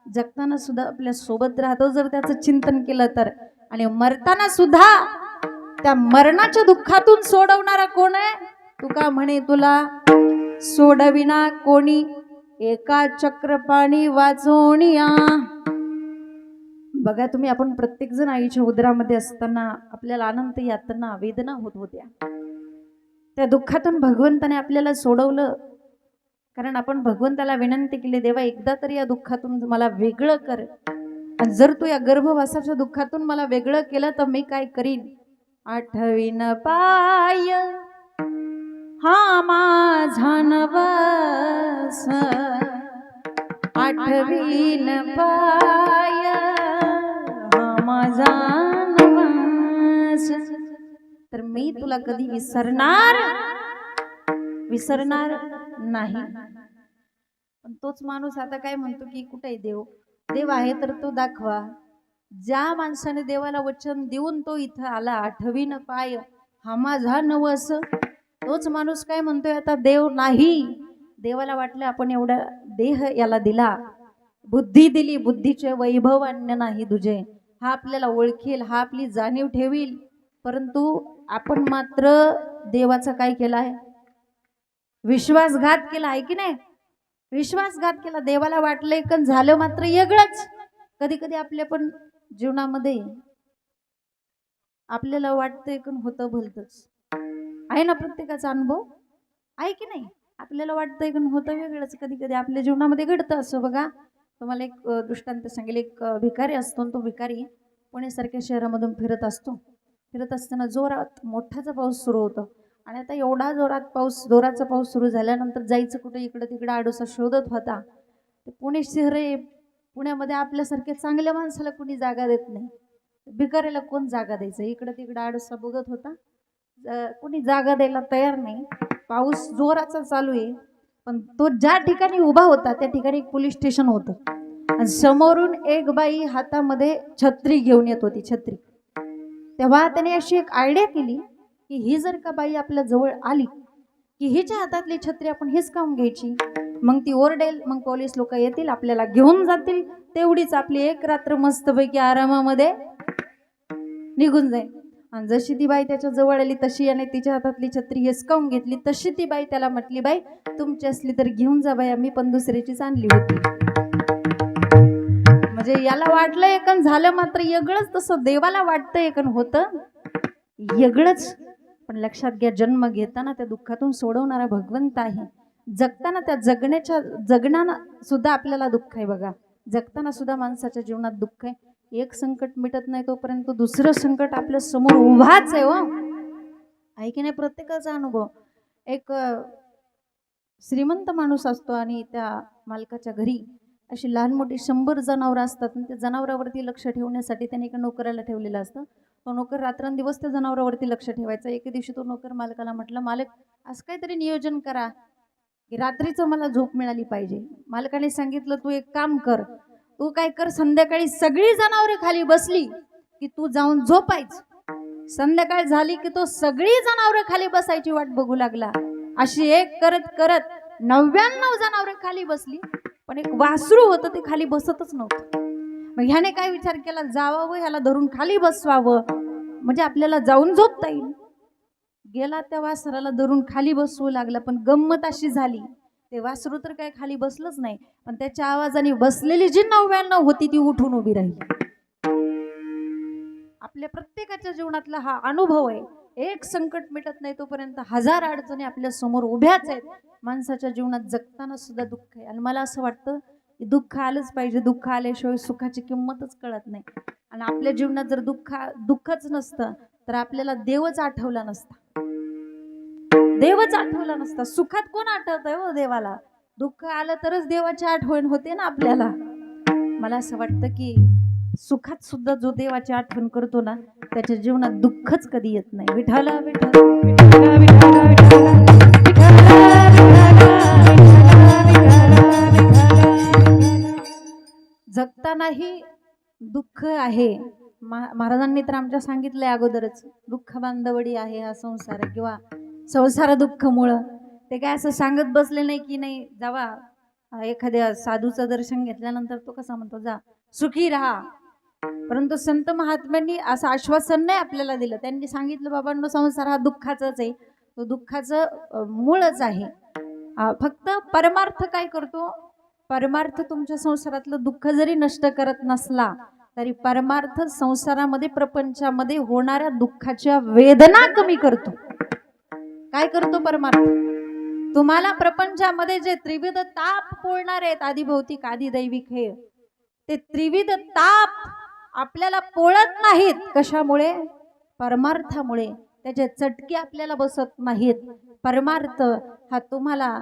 जगताना सुद्धा आपल्या सोबत राहतो जर त्याचं चिंतन केलं तर. आणि मरताना सुद्धा त्या मरणाच्या दुःखातून सोडवणारा कोण आहे. तुका म्हणे तुला सोडविना कोणी, एका चक्रपाणी वाचोनिया. बघा तुम्ही, आपण प्रत्येक जण आईच्या उदरामध्ये असताना आपल्याला अनंत यातना वेदना होत होत्या. त्या दुःखातून भगवंताने आपल्याला सोडवलं. कारण आपण भगवंताला विनंती केली, देवा एकदा तरी या दुःखातून मला वेगळं कर. आणि जर तू या गर्भवासाच्या दुःखातून मला वेगळं केलं तर मी काय करीन. आठवीन पाय हा माझा नवस, आठवीन पाय हा माझा नवस. तर मी तुला कधी विसरणार नाही. पण तोच माणूस आता काय म्हणतो की कुठे देव, देव आहे तर तो दाखवा. ज्या माणसाने देवाला वचन देऊन तो इथं आला, आठवीन पाय हा माझा नवस, तोच माणूस काय म्हणतोय आता देव नाही. देवाला वाटलं आपण एवढा देह याला दिला, बुद्धी दिली, बुद्धीचे वैभव अन्य नाही तुझे. हा आपल्याला ओळखेल, हा आपली जाणीव ठेवील. परंतु आपण मात्र देवाचा काय केलाय, विश्वासघात केला आहे की नाही. विश्वासघात केला. देवाला वाटलंय पण झालं मात्र वेगळंच. कधी कधी आपल्या पण जीवनामध्ये आपल्याला वाटतंय पण होतं भलतंच. आहे ना, प्रत्येकाचा अनुभव आहे की नाही. आपल्याला वाटतंय पण होतं वेगळंच. कधी कधी आपल्या जीवनामध्ये घडतं असं. बघा तुम्हाला एक दृष्टांत सांगेल. एक भिकारी असतो. तो भिकारी पुण्यासारख्या शहरामधून फिरत असतो. फिरत असताना जोरात मोठाचा पाऊस सुरू होतो. आणि आता एवढा जोराचा पाऊस सुरू झाल्यानंतर जायचं कुठे, इकडं तिकडं आडोसा शोधत होता. पुणे शहर आहे, पुण्यामध्ये आपल्यासारख्या चांगल्या माणसाला कोणी जागा देत नाही. भिकाऱ्याला कोण जागा द्यायचं. इकडं तिकडं आडोसा बघत होता, कोणी जागा द्यायला तयार नाही. पाऊस जोराचा चालू आहे. पण तो ज्या ठिकाणी उभा होता त्या ठिकाणी एक पोलीस स्टेशन होतं. आणि समोरून एक बाई हातामध्ये छत्री घेऊन येत होती. छत्री. तेव्हा त्याने अशी एक आयडिया केली की ही जर का बाई आपल्या जवळ आली की हिच्या हातातली छत्री आपण हेच काम घ्यायची. मग ती ओरडेल, मग पोलीस लोक येतील, आपल्याला घेऊन जातील. तेवढीच आपली एक रात्र मस्तपैकी आरामामध्ये निघून जाईल. आणि जशी ती बाई त्याच्या जवळ आली तशी याने तिच्या हातातली छत्री हिसकावून घेतली. तशी ती बाई त्याला म्हटली, बाई तुमची असली तर घेऊन जा बाई, आम्ही पण दुसऱ्याचीच आणली होती. म्हणजे याला वाटलं एकन, झालं मात्र वेगळंच. तसं देवाला वाटतं एकन, होतं वेगळंच. पण लक्षात घ्या, जन्म घेताना त्या दुःखातून सोडवणारा भगवंत आहे. जगताना त्या जगण्याना सुद्धा आपल्याला दुःख आहे. बघा, जगताना सुद्धा माणसाच्या जीवनात दुःख आहे. एक संकट मिटत नाही तोपर्यंत दुसरं संकट आपल्या समोर उभाच आहे. हो, आहे की नाही? प्रत्येकाचा अनुभव. एक श्रीमंत माणूस असतो आणि त्या मालकाच्या घरी अशी लहान मोठी 100 जनावरं असतात. आणि त्या जनावरावरती लक्ष ठेवण्यासाठी त्याने एका नोकराला ठेवलेलं असतं. तो नोकर रात्रंदिवस त्या जनावरावरती लक्ष ठेवायचा. एके दिवशी तो नोकर मालकाला म्हटलं, मालक असं काहीतरी नियोजन करा की रात्रीचं मला झोप मिळाली पाहिजे. मालकाने सांगितलं, तू एक काम कर, तू काय कर, संध्याकाळी सगळी जनावरे खाली बसली की तू जाऊन झोपायच. संध्याकाळ झाली की तो सगळी जनावरे खाली बसायची वाट बघू लागला. अशी एक करत करत 99 जनावरे खाली बसली, पण एक वासरू होतं ते खाली बसतच नव्हतं. मग ह्याने काय विचार केला, जावावं ह्याला धरून खाली बसवावं म्हणजे आपल्याला जाऊन झोपता येईल. गेला, त्या वासराला धरून खाली बसवू लागला. पण गंमत अशी झाली, ते वासरू तर काय खाली बसलंच नाही, पण त्याच्या आवाजाने बसलेली जी 99 होती ती उठून उभी राहिली. आपल्या प्रत्येकाच्या जीवनातला हा अनुभव आहे. एक संकट मिटत नाही तोपर्यंत 1000 अडचणी आपल्या समोर उभ्याच आहेत. माणसाच्या जीवनात जगताना सुद्धा दुःख आहे. आणि मला असं वाटतं की दुःख आलंच पाहिजे. दुःख आल्याशिवाय सुखाची किंमतच कळत नाही. आणि आपल्या जीवनात जर दुःखच नसतं तर आपल्याला देवच आठवला नसता. देवच आठवला नसता. सुखात कोण आठवतंय हो देवाला? दुःख आलं तरच देवाची आठवण होते ना आपल्याला. मला असं वाटतं की सुखात सुद्धा जो देवाची आठवण करतो ना, त्याच्या जीवनात दुःखच कधी येत नाही. विठ्ठल विठ्ठल विठ्ठल विठ्ठल जगतानाही दुःख आहे. महाराजांनी तर आमच्या सांगितलंय अगोदरच, दुःख बांधवडी आहे हा संसार, किंवा संसार दुःख मुळं. ते काय असं सांगत बसले नाही की नाही, जावा एखाद्या साधूचं दर्शन घेतल्यानंतर तो कसा म्हणतो, जा सुखी राहा. परंतु संत महात्म्यांनी असं आश्वासन नाही आपल्याला दिलं. त्यांनी सांगितलं, बाबांनो संसार हा दुःखाचाच आहे, तो दुःखाचं मूळच आहे. फक्त परमार्थ काय करतो, परमार्थ तुमच्या संसारातलं दुःख जरी नष्ट करत नसला तरी परमार्थ संसारामध्ये प्रपंचामध्ये होणाऱ्या दुःखाच्या वेदना कमी करतो. काय करतो परमार्थ? तुम्हाला प्रपंचामध्ये जे त्रिविध ताप पोळणार आहेत, आदिभौतिक आदिदैविक, हे ते त्रिविध ताप आपल्याला पोळत नाहीत. कशामुळे? परमार्थामुळे. त्याचे चटके आपल्याला बसत नाहीत. परमार्थ हा तुम्हाला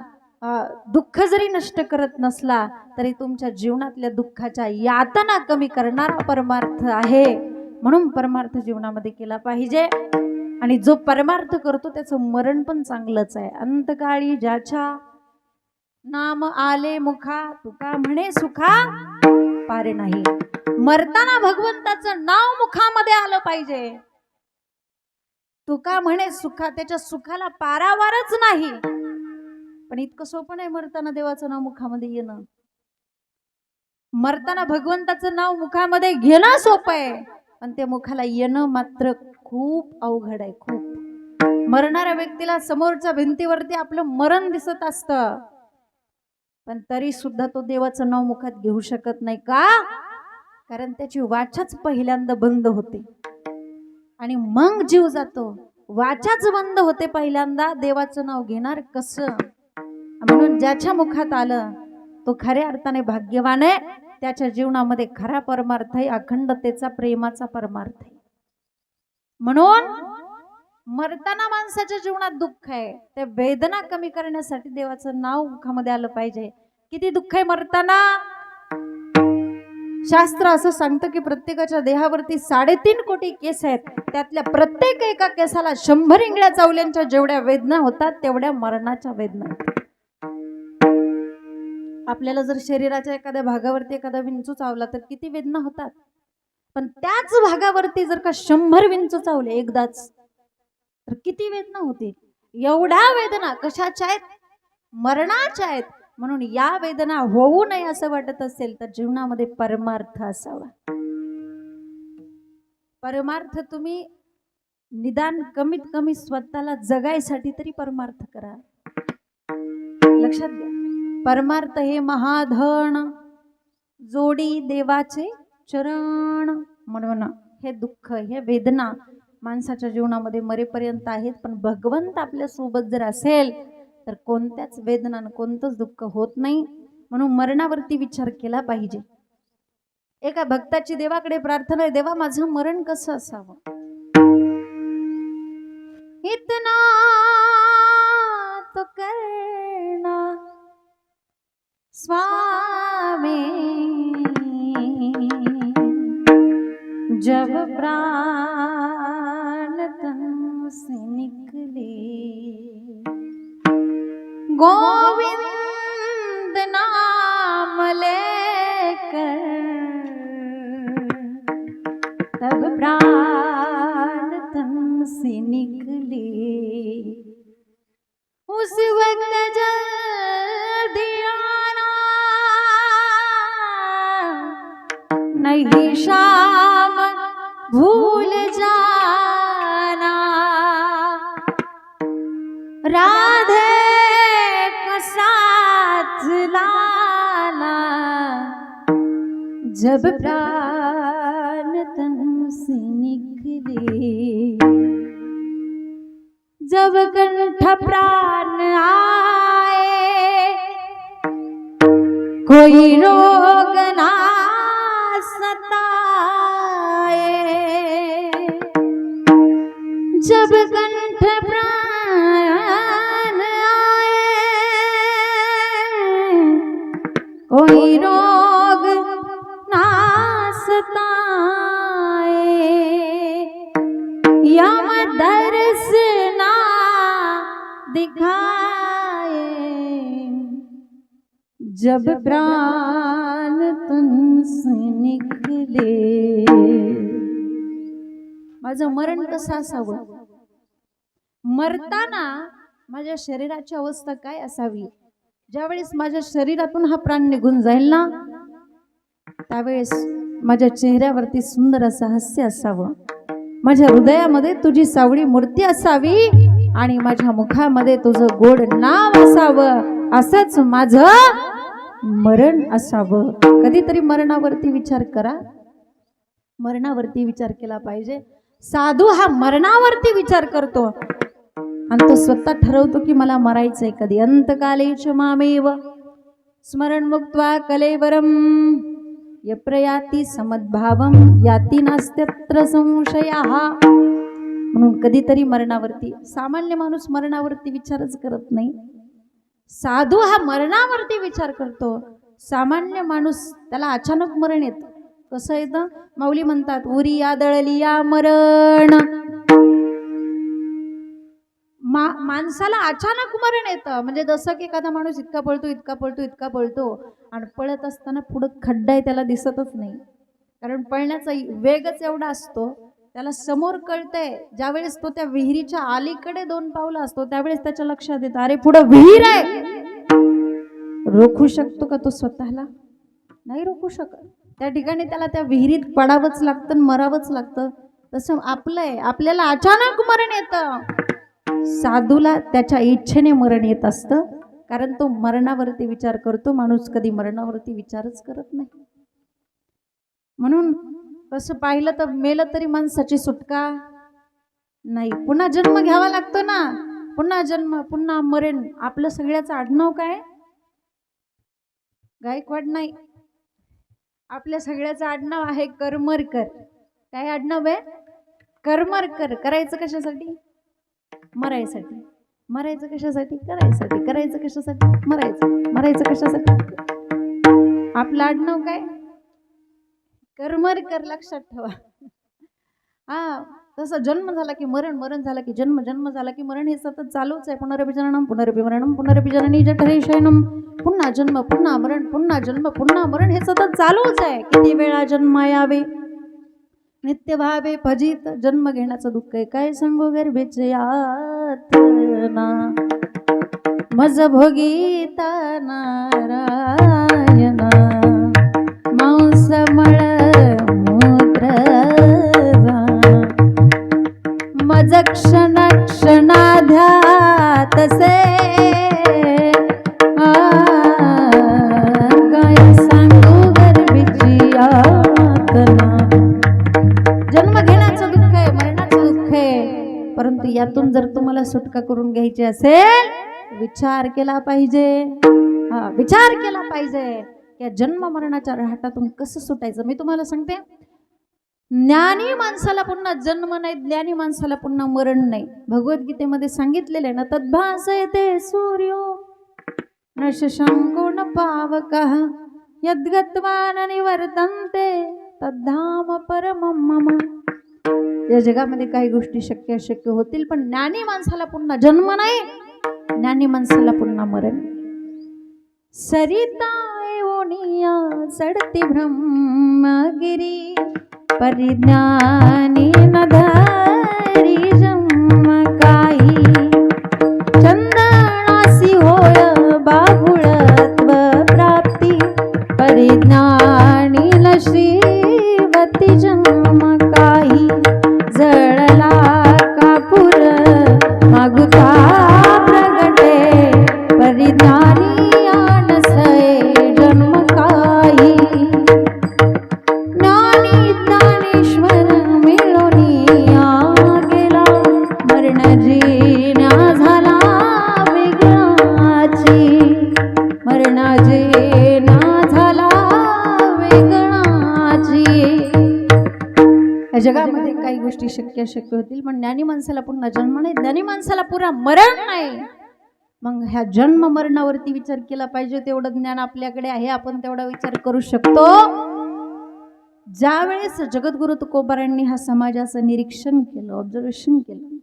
दुःख जरी नष्ट करत नसला तरी तुमच्या जीवनातल्या दुःखाच्या यातना कमी करणारा परमार्थ आहे. म्हणून परमार्थ जीवनामध्ये केला पाहिजे. आणि जो परमार्थ करतो त्याचं मरण पण चांगलंच आहे. अंतकाळी ज्याच्या नाम आले मुखा, तुका म्हणे सुखा पारे नाही. मरताना भगवंताचं नाव मुखामध्ये आलं पाहिजे. तुका म्हणे सुखा, त्याच्या सुखाला पारावारच नाही. पण इतकं सोपं नाही मरताना देवाचं नाव मुखामध्ये येणं. मरताना भगवंताचं नाव मुखामध्ये घेणं सोपं आहे, पण ते मुखाला येणं मात्र खूप अवघड आहे. खूप. मरणाऱ्या व्यक्तीला समोरच्या भिंतीवरती आपलं मरण दिसत असतं, पण तरी सुद्धा तो देवाचं नाव मुखात घेऊ शकत नाही. का? कारण त्याची वाचाच पहिल्यांदा बंद होते आणि मग जीव जातो. वाचाच बंद होते पहिल्यांदा, देवाचं नाव घेणार कसं? म्हणून ज्याच्या मुखात आलं तो खऱ्या अर्थाने भाग्यवान आहे. त्याच्या जीवनामध्ये खरा परमार्थ आहे, अखंडतेचा, प्रेमाचा परमार्थ आहे. म्हणून मरताना माणसाच्या जीवनात दुःख आहे, त्या वेदना कमी करण्यासाठी देवाचं नाव मुखामध्ये आलं पाहिजे. किती दुःख आहे मरताना? शास्त्र असं सांगतं की प्रत्येकाच्या देहावरती 3.5 कोटी केस आहेत. त्यातल्या प्रत्येक एका केसाला 100 इंगळ्या चावल्यांच्या जेवढ्या वेदना होतात तेवढ्या मरणाच्या वेदना होतात. आपल्याला जर शरीराच्या एखाद्या भागावरती एखादा विंचू चावला तर किती वेदना होतात. पण त्याच भागावरती जर का 100 विंचू चावले एकदाच तर किती वेदना होतील. एवढ्या वेदना कशाच्या आहेत? मरणाच्या आहेत. म्हणून या वेदना होऊ नये असं वाटत असेल तर जीवनामध्ये परमार्थ असावा. परमार्थ तुम्ही निदान कमीत कमी स्वतःला जगायसाठी तरी परमार्थ करा. लक्षात घ्या, परमार्थ हे महाधन, जोडी देवाचे चरण. म्हणून हे दुःख, हे वेदना माणसाच्या जीवनामध्ये मरेपर्यंत आहेत, पण भगवंत आपल्या सोबत जर असेल तर कोणत्याच वेदना कोणतंच दुःख होत नाही. म्हणून मरणावरती विचार केला पाहिजे. एका भक्ताची देवाकडे प्रार्थना आहे, देवा माझं मरण कसं असावं. इतना तो करना स्वामी, जब प्राण तन से निकले, गोविंद नाम लेकर तब प्राण तन से निकले, उस वक्त जल दिया नहीं शाम भूल जाना, राधे का साथ लाना, जब प्राण तन से निकले, जब कंठ प्राण आए, कोई रोग ना सताए, जब कंठ प्राण आए, कोई रोग ना सताए, यम दर्श ना दिखाए, जब प्राण तन से निकले. माझं मरण कसं असावं, मरताना माझ्या शरीराची अवस्था काय असावी. ज्यावेळेस माझ्या शरीरातून हा प्राण निघून जाईल ना, त्यावेळेस माझ्या चेहऱ्यावरती सुंदर असं हास्य असावं, माझ्या हृदयामध्ये तुझी सावळी मूर्ती असावी आणि माझ्या मुखामध्ये तुझं गोड नाव असावं. असंच माझं मरण असावं. कधीतरी मरणावरती विचार करा, मरणावरती विचार केला पाहिजे. साधू हा मरणावरती विचार करतो आणि तो स्वतः ठरवतो की मला मरायचंय कधी. अंतकालेच मामेव स्मरण मुक्त्वा कलेवरम यप्रयाती समद्भावम याती नास्त्यत्र संशयः. म्हणून कधीतरी मरणावरती, सामान्य माणूस मरणावरती विचारच करत नाही, साधू हा मरणावरती विचार करतो. सामान्य माणूस त्याला अचानक मरण येतं. कसं येतं, माऊली म्हणतात उरी आदळली या मरण. माणसाला अचानक मरण येतं. म्हणजे जसं की एखादा माणूस इतका पळतो इतका पळतो इतका पळतो आणि पळत असताना पुढं खड्डा आहे त्याला दिसतच नाही, कारण पळण्याचा वेगच एवढा असतो. त्याला समोर कळतंय, ज्यावेळेस तो त्या विहिरीच्या अलीकडे 2 पावलं असतो त्यावेळेस त्याच्या लक्षात येतं अरे पुढं विहीर आहे. रोखू शकतो का तो स्वतःला? नाही रोखू शकत. त्या ठिकाणी त्याला त्या विहिरीत पडावंच लागतं, मरावंच लागतं. तसं आपलं आहे, आपल्याला अचानक मरण येतं. साधूला त्याच्या इच्छेने मरण येत असतं, कारण तो मरणावरती विचार करतो. माणूस कधी मरणावरती विचारच करत नाही. म्हणून कसं पाहिलं तर मेलं तरी माणसाची सुटका नाही, पुन्हा जन्म घ्यावा लागतो ना. पुन्हा जन्म, पुन्हा मरण. आपलं सगळ्याचं आडनाव काय? गायकवाड नाही, आपल्या सगळ्याचं आडनाव आहे करमरकर. काय आडनाव आहे? करमरकर. करायचं कशासाठी? मरायसाठी. मरायचं कशासाठी? करायसाठी. करायचं कशासाठी? मरायचं. मरायचं कशासाठी? आपलं आडनाव काय? करमरकर. लक्षात ठेवा. हा, तसं जन्म झाला की मरण, मरण झाला की जन्म, जन्म झाला की मरण, हे सतत चालूच आहे. पुनरपि जननम पुनरपि मरणम पुनरपि जननी जठरे शयनम. पुन्हा जन्म, पुन्हा मरण, पुन्हा जन्म, पुन्हा मरण, हे सतत चालूच आहे. किती वेळा जन्म यावे नित्य भावे भजित. जन्म घेण्याचं दुःख आहे काय सांगू गर्भेचे यातना. मज भोगीता नारायणा मांस मळ मूत्र मज क्षण क्षणाध्यातसे काय सांगू गर्भीची यातना. जन्म घेण्याचं दुःख आहे, मरणाचं दुःख आहे, परंतु यातून जर तुम्हाला सुटका करून घ्यायची असेल विचार केला पाहिजे. विचार केला पाहिजे या जन्म मरणाच्या रहाटातून कसं सुटायचं. मी तुम्हाला सांगते, ज्ञानी माणसाला पुन्हा जन्म नाही, ज्ञानी माणसाला पुन्हा मरण नाही. भगवद्गीतेमध्ये सांगितलेलं आहे ना, तद्भासयते सूर्यो न शशांको न पावकः यद्गत्वा न निवर्तन्ते तद्धाम परमं मम. या जगामध्ये काही गोष्टी शक्य अशक्य होतील, पण ज्ञानी माणसाला पुन्हा जन्म नाही, ज्ञानी माणसाला पुन्हा मरण. सरिता ओनिया चढती ब्रह्मगिरी परिज्ञानी न धरी जन्म काही. चंदनासी होय बाहुळत्व प्राप्ती परिज्ञानी न श्रीवती जन्म काही. जळला कापूर मागुता प्रगटे परिज्ञानी जगामध्ये काही गोष्टी शक्य अशक्य होतील, पण ज्ञानी माणसाला पुन्हा जन्म नाही, ज्ञानी माणसाला पुन्हा मरण नाही. मग ह्या जन्म मरणावरती विचार केला पाहिजे. तेवढं ज्ञान आपल्याकडे आहे, आपण तेवढा विचार करू शकतो. ज्या वेळेस जगद्गुरु तुकोबारायांनी हा समाजाचं निरीक्षण केलं, ऑब्झर्वेशन केलं,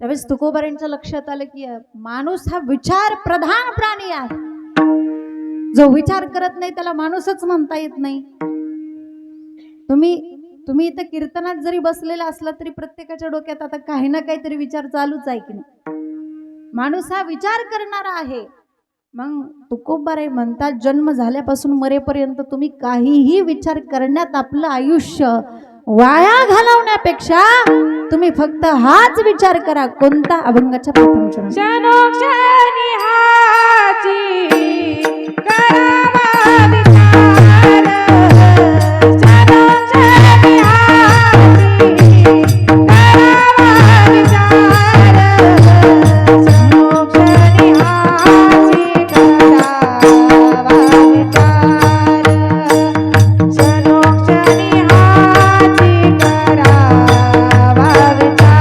त्यावेळेस तुकोबारायांच्या लक्षात आलं की माणूस हा विचार प्रधान प्राणी आहे. जो विचार करत नाही त्याला माणूसच म्हणता येत नाही. तुम्ही इथं कीर्तनात जरी बसलेला असला तरी प्रत्येकाच्या डोक्यात आता काही ना काहीतरी विचार चालूच आहे की नाही. माणूस हा विचार करणारा आहे. मग तुकोबाराय म्हणतात, जन्म झाल्यापासून मरेपर्यंत तुम्ही काहीही विचार करण्यात आपलं आयुष्य वाया घालवण्यापेक्षा तुम्ही फक्त हाच विचार करा. कोणता? अभंगाच्या प्रथम चरण. क्षणोक्षणी हाची करावा विचार. क्षणोक्षणी हाची करावा विचार. क्षणोक्षणी हाची करावा विचार. क्षणोक्षणी हाची करावा विचार.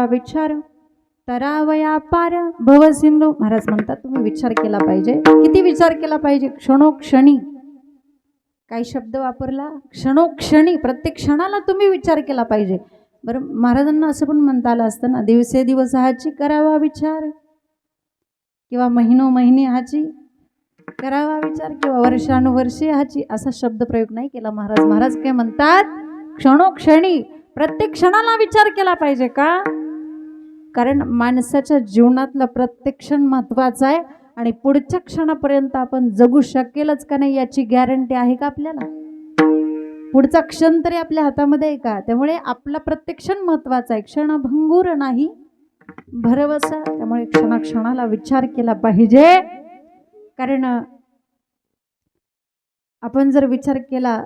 विचार तरावया पार भवसिंधू. महाराज म्हणतात तुम्ही विचार केला पाहिजे. किती विचार केला पाहिजे? क्षणोक्षणी. काही शब्द वापरला? क्षणोक्षणी, प्रत्येक क्षणाला तुम्ही विचार केला पाहिजे. बरं, महाराजांना असं पण म्हणता आलं असतं ना, दिवसे दिवस हाची करावा विचार, किंवा महिनोमहिने हाची करावा विचार, किंवा वर्षानुवर्षे हाची. असा शब्द प्रयोग नाही केला महाराज. महाराज काय म्हणतात? क्षणोक्षणी, प्रत्येक क्षणाला विचार केला पाहिजे. का? कारण माणसाच्या जीवनातला प्रत्येक क्षण महत्त्वाचा आहे आणि पुढच्या क्षणापर्यंत आपण जगू शकेलच का नाही याची गॅरंटी आहे का आपल्याला? पुढचा क्षण तरी आपल्या हातामध्ये आहे का? त्यामुळे आपला प्रत्येक क्षण महत्त्वाचा आहे. क्षणभंगूर नाही भरवसा. त्यामुळे क्षणाक्षणाला विचार केला पाहिजे. कारण आपण जर विचार केला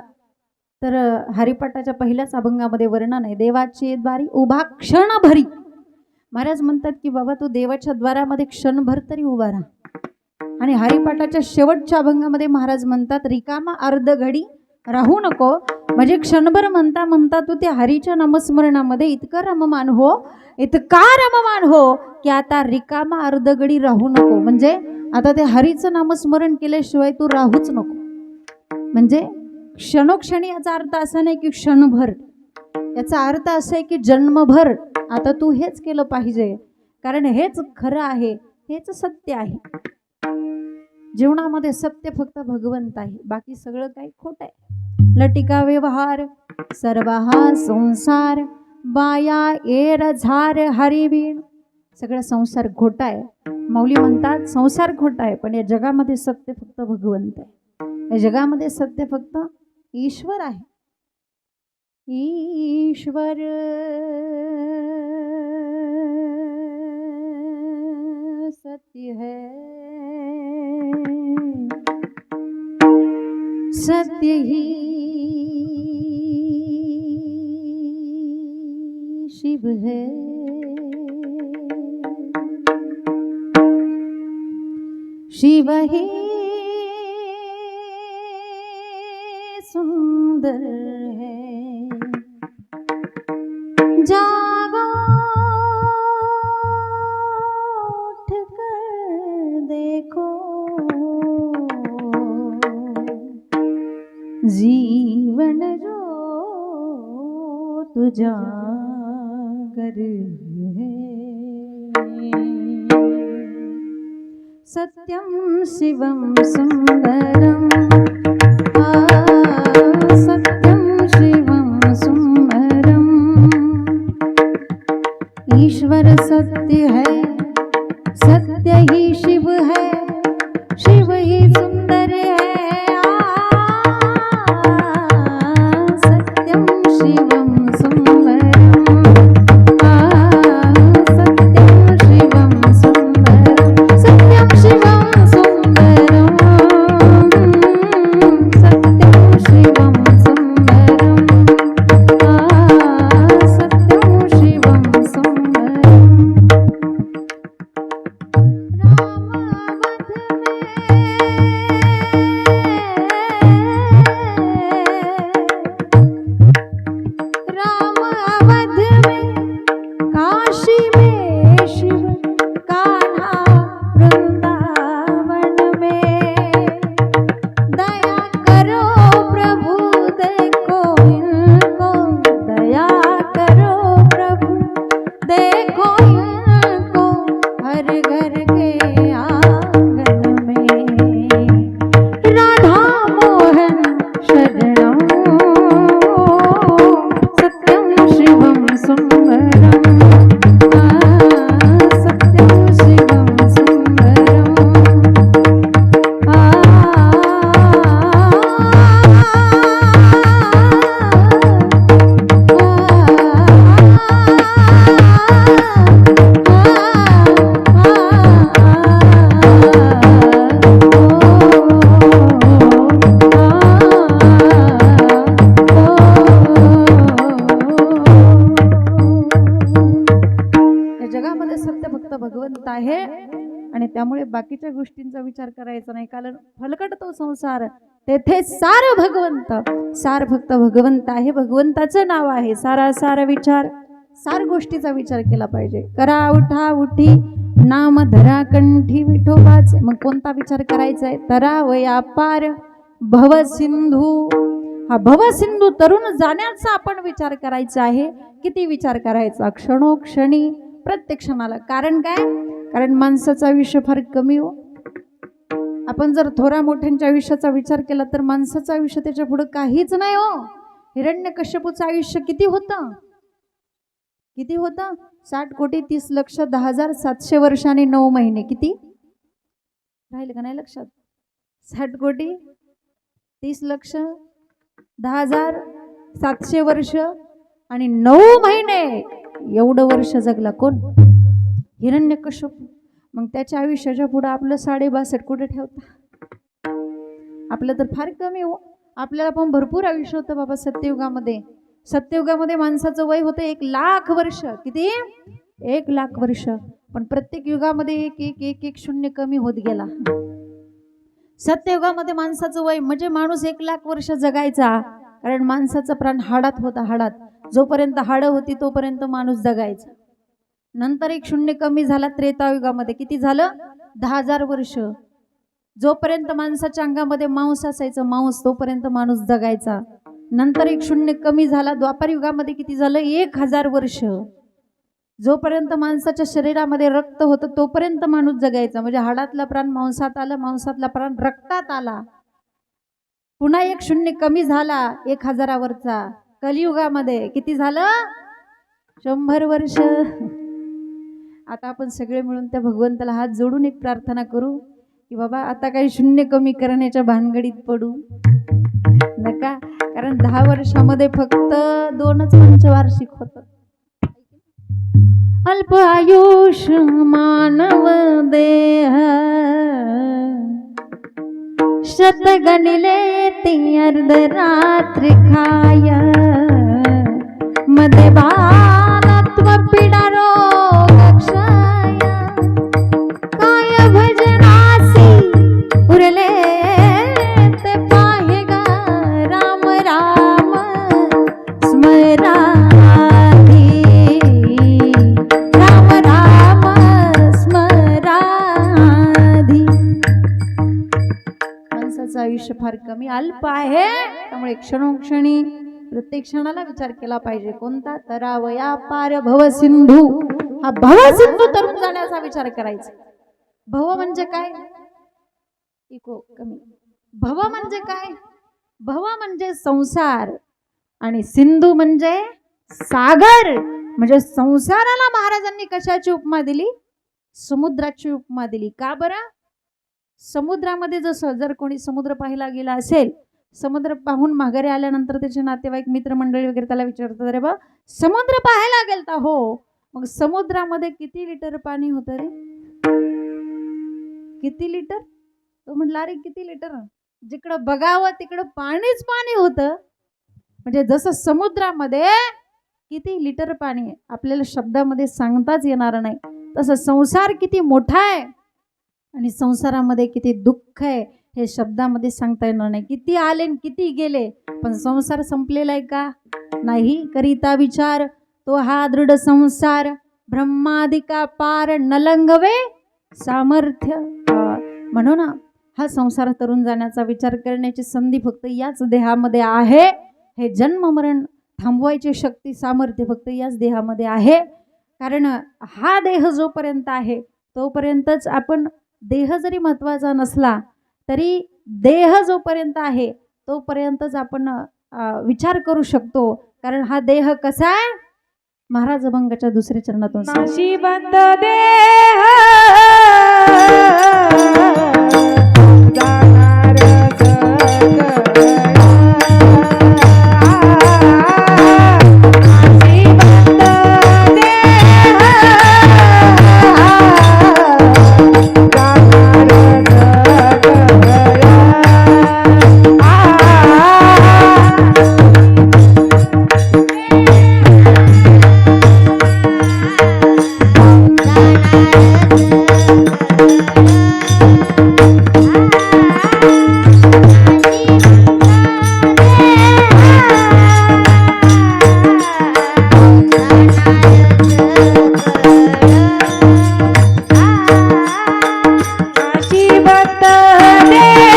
तर हरिपाठाच्या पहिल्याच अभंगामध्ये वर्णन आहे, देवाची द्वारी उभा क्षणभरी. महाराज म्हणतात की बाबा तू देवाच्या द्वारामध्ये क्षणभर तरी उभा राहा. आणि हरिपाठाच्या शेवटच्या अभंगामध्ये महाराज म्हणतात रिकामा अर्ध घडी राहू नको. म्हणजे क्षणभर म्हणता म्हणता तू त्या हरीच्या नामस्मरणामध्ये इतका रममान हो की आता रिकामा अर्ध घडी राहू नको. म्हणजे आता ते हरीचं नामस्मरण केल्याशिवाय तू राहूच नको. म्हणजे क्षणोक्षणी याचा अर्थ असा नाही की क्षणभर, याचा अर्थ असा आहे की जन्मभर आता तू हेच केलं पाहिजे. कारण हेच खरं आहे, हेच सत्य आहे. जीवनामध्ये सत्य फक्त भगवंत आहे, बाकी सगळं काही खोटं आहे. लटिका व्यवहार सर्वहा संसार बाया एर झार हरिबीण. सगळा संसार खोटा आहे. माऊली म्हणतात संसार खोटा आहे, पण या जगामध्ये सत्य फक्त भगवंत आहे. या जगामध्ये सत्य फक्त ईश्वर आहे. ईश्वर सत्य है, सत्य ही शिव है. शिव ही सुंदर है, जागो उठकर देखो, जीवन जो तुझा कर है. सत्यम शिवम सुंदरम, सत्यम शिवम सुंदरम. ईश्वर सत्य है, सत्य ही शिव है, शिव ही सुंदर है. सत्यम शिवम सुंदरम, सत्यम शिवम सुंदरम, सत्यम शिवम सुंदरम, सत्यम शिवम सुंदरम, सत्यम शिवम सुंदरम. रामावध में काशी में शिव, कान्हा वृंदावन में. दया करो प्रभु देखो इनको, दया करो प्रभु देखो इनको, हर घर के आंगन में. राधा मोहन शरणम, सत्यम शिवम सुंदरम, सत्यम शिवम सुंदरम. या जगामध्ये सत्य फक्त भगवंत आहे आणि त्यामुळे बाकीच्या गोष्टींचा विचार करायचा नाही. कारण फलकट तो संसार, तेथे सार भगवंत. सार फक्त भगवंत आहे, भगवंताचं नाव आहे. सारा सार विचार सार गोष्टीचा विचार केला पाहिजे. करा उठा उठी नाम धरा कंठी विठोबाचे. मग कोणता विचार करायचा आहे? तरावया पार भवसिंधू. हा भवसिंधू तरुण जाण्याचा आपण विचार करायचा आहे. किती विचार करायचा? क्षणोक्षणी, प्रत्येक क्षणाला. कारण काय? कारण माणसाचं आयुष्य फार कमी हो. आपण जर थोरा मोठ्यांच्या आयुष्याचा विचार केला तर माणसाचं आयुष्य त्याच्या पुढे काहीच नाही हो. हिरण्यकश्यपूचं आयुष्य किती होतं? किती होतं? 60,30,10,700 वर्ष आणि 9 महिने. किती राहिले का नाही लक्षात? 60,30,10,700 वर्ष आणि 9 महिने. एवढं वर्ष जगला कोण? हिरण्यकश्यप. मग त्याच्या आयुष्याच्या पुढे आपलं 62.5 कुठे ठेवता? आपलं तर फार कमी हो. आपल्याला पण भरपूर आयुष्य होतं बाबा सत्ययुगामध्ये. सत्ययुगामध्ये माणसाचं वय होतं 1,00,000 वर्ष. किती? 1,00,000 वर्ष. पण प्रत्येक युगामध्ये एक शून्य कमी होत गेला. सत्ययुगामध्ये माणसाचं वय म्हणजे माणूस 1,00,000 वर्ष जगायचा. कारण माणसाचा प्राण हाडात होता. हाडात जोपर्यंत हाडं होती तोपर्यंत माणूस जगायचा. नंतर एक शून्य कमी झाला त्रेतायुगामध्ये. किती झालं? 10,000 वर्ष. जोपर्यंत माणसाच्या अंगामध्ये मांस असायचं, मांस, तोपर्यंत माणूस जगायचा. नंतर एक शून्य कमी झाला द्वापार युगामध्ये. किती झालं? 1,000 वर्ष. जोपर्यंत माणसाच्या शरीरामध्ये रक्त होतं तोपर्यंत माणूस जगायचा. म्हणजे हाडातला प्राण मांसात आला, मांसातला प्राण रक्तात आला. पुन्हा एक शून्य कमी झाला 1,000 वरचा कलियुगामध्ये. किती झालं? 100 वर्ष. आता आपण सगळे मिळून त्या भगवंताला हात जोडून एक प्रार्थना करू की बाबा आता काही शून्य कमी करण्याच्या भानगडीत पडू नका. कारण 10 वर्षामध्ये फक्त 2च पंचवार्षिक होतात. अल्प आयुष मानव देह शत गणिले ते अर्धरात्र खाय मध्ये बालत्व पीडा रोग क्षय काय भजनासी उरले ते पाहे गा राम राम स्मराधी राम राम स्मराधी. माणसाचं आयुष्य फार कमी अल्प आहे. त्यामुळे क्षणोक्षणी प्रत्येक क्षणाला विचार केला पाहिजे. कोणता? तरावया पार भवसिंधू. हा भवसिंधू तरुण जाण्याचा विचार करायचा. भव म्हणजे काय? इको कमी. भव म्हणजे काय? भव म्हणजे संसार आणि सिंधू म्हणजे सागर. म्हणजे संसाराला महाराजांनी कशाची उपमा दिली? समुद्राची उपमा दिली. का बरं? समुद्रामध्ये जसं जर कोणी समुद्र पाहायला गेला असेल, समुद्र पाहून माघारी आल्यानंतर त्याचे नातेवाईक मित्रमंडळी वगैरे त्याला विचारतात, अरे बा समुद्र पाहायला गेलता? हो. मग समुद्रामध्ये किती लिटर पाणी होतं रे? किती लिटर? तो म्हटला अरे किती लिटर? जिकडं बघावं तिकडं पाणीच पाणी होतं. म्हणजे जसं समुद्रामध्ये किती लिटर पाणी आहे आपल्याला शब्दामध्ये सांगताच येणार नाही, तसं संसार किती मोठा आहे आणि संसारामध्ये किती दुःख आहे हे शब्दामध्ये सांगता येणार नाही. किती आले किती गेले, पण संसार संपलेला आहे का? नाही. करिता विचार तो हा दृढ संसार ब्रह्मादिका पार नलंगवे सामर्थ्य. म्हणून हा संसार तरुण जाण्याचा विचार करण्याची संधी फक्त याच देहामध्ये आहे. हे जन्म मरण थांबवायची शक्ती सामर्थ्य फक्त याच देहामध्ये आहे. कारण हा देह जोपर्यंत आहे तोपर्यंतच आपण, देह जरी महत्त्वाचा नसला तरी देह जोपर्यंत आहे तोपर्यंतच आपण विचार करू शकतो. कारण हा देह कसा आहे? महाराज अभंगाच्या दुसऱ्या चरणातून नाशिबंद देह जाणार सगळ्या नाशिवंत देह जाणार सकळ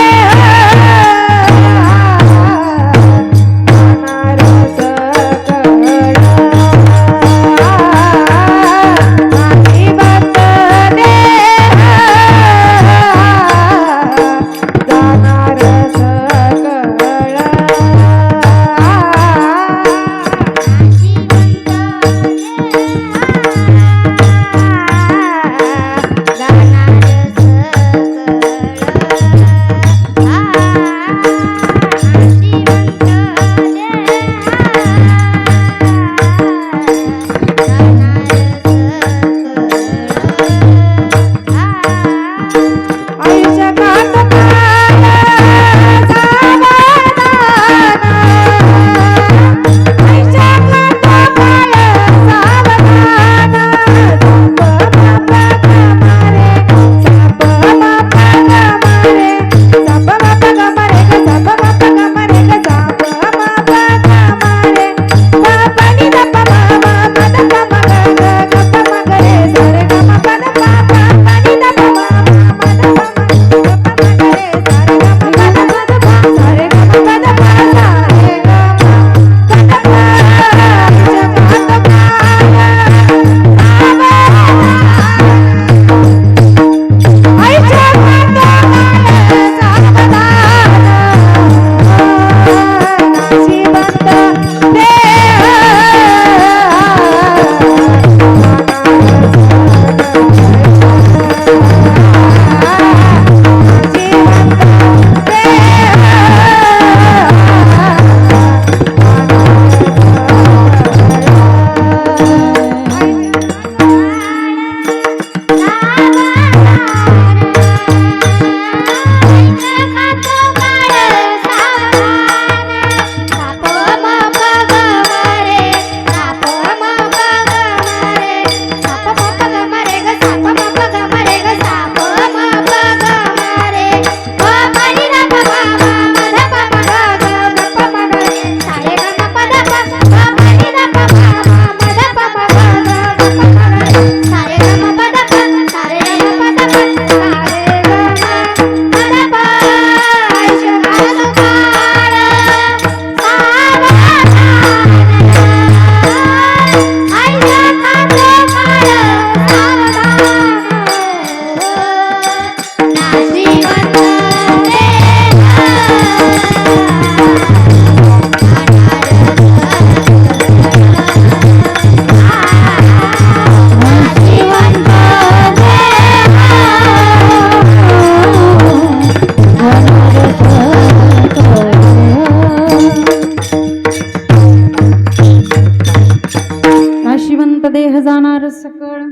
नाशिवंत देह जाणार देह जाणार सकळ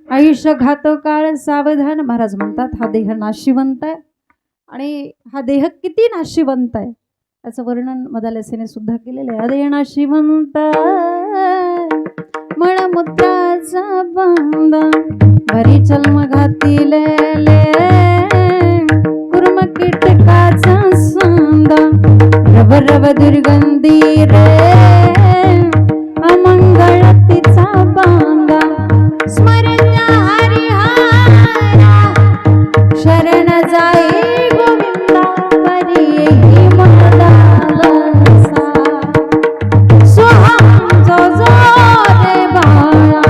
आयुष्य घातो काळ सावधान. महाराज म्हणतात हा देह नाशिवंत आहे आणि हा देह किती नाशिवंत आहे याचं वर्णन मदालसेने सुद्धा केलेलं आहे. हा देह नाशिवंत मळमूत्राचा बांधा भरी चल्म घातीले कुर्म कीटकाचा सांदा रव रव दुर्गंधी रे अमंगळ तिचा बांधा स्मरण्या हरिहारा शरण जाई गोविंदा परी मदालसा सोहम जो जो रे बाळा.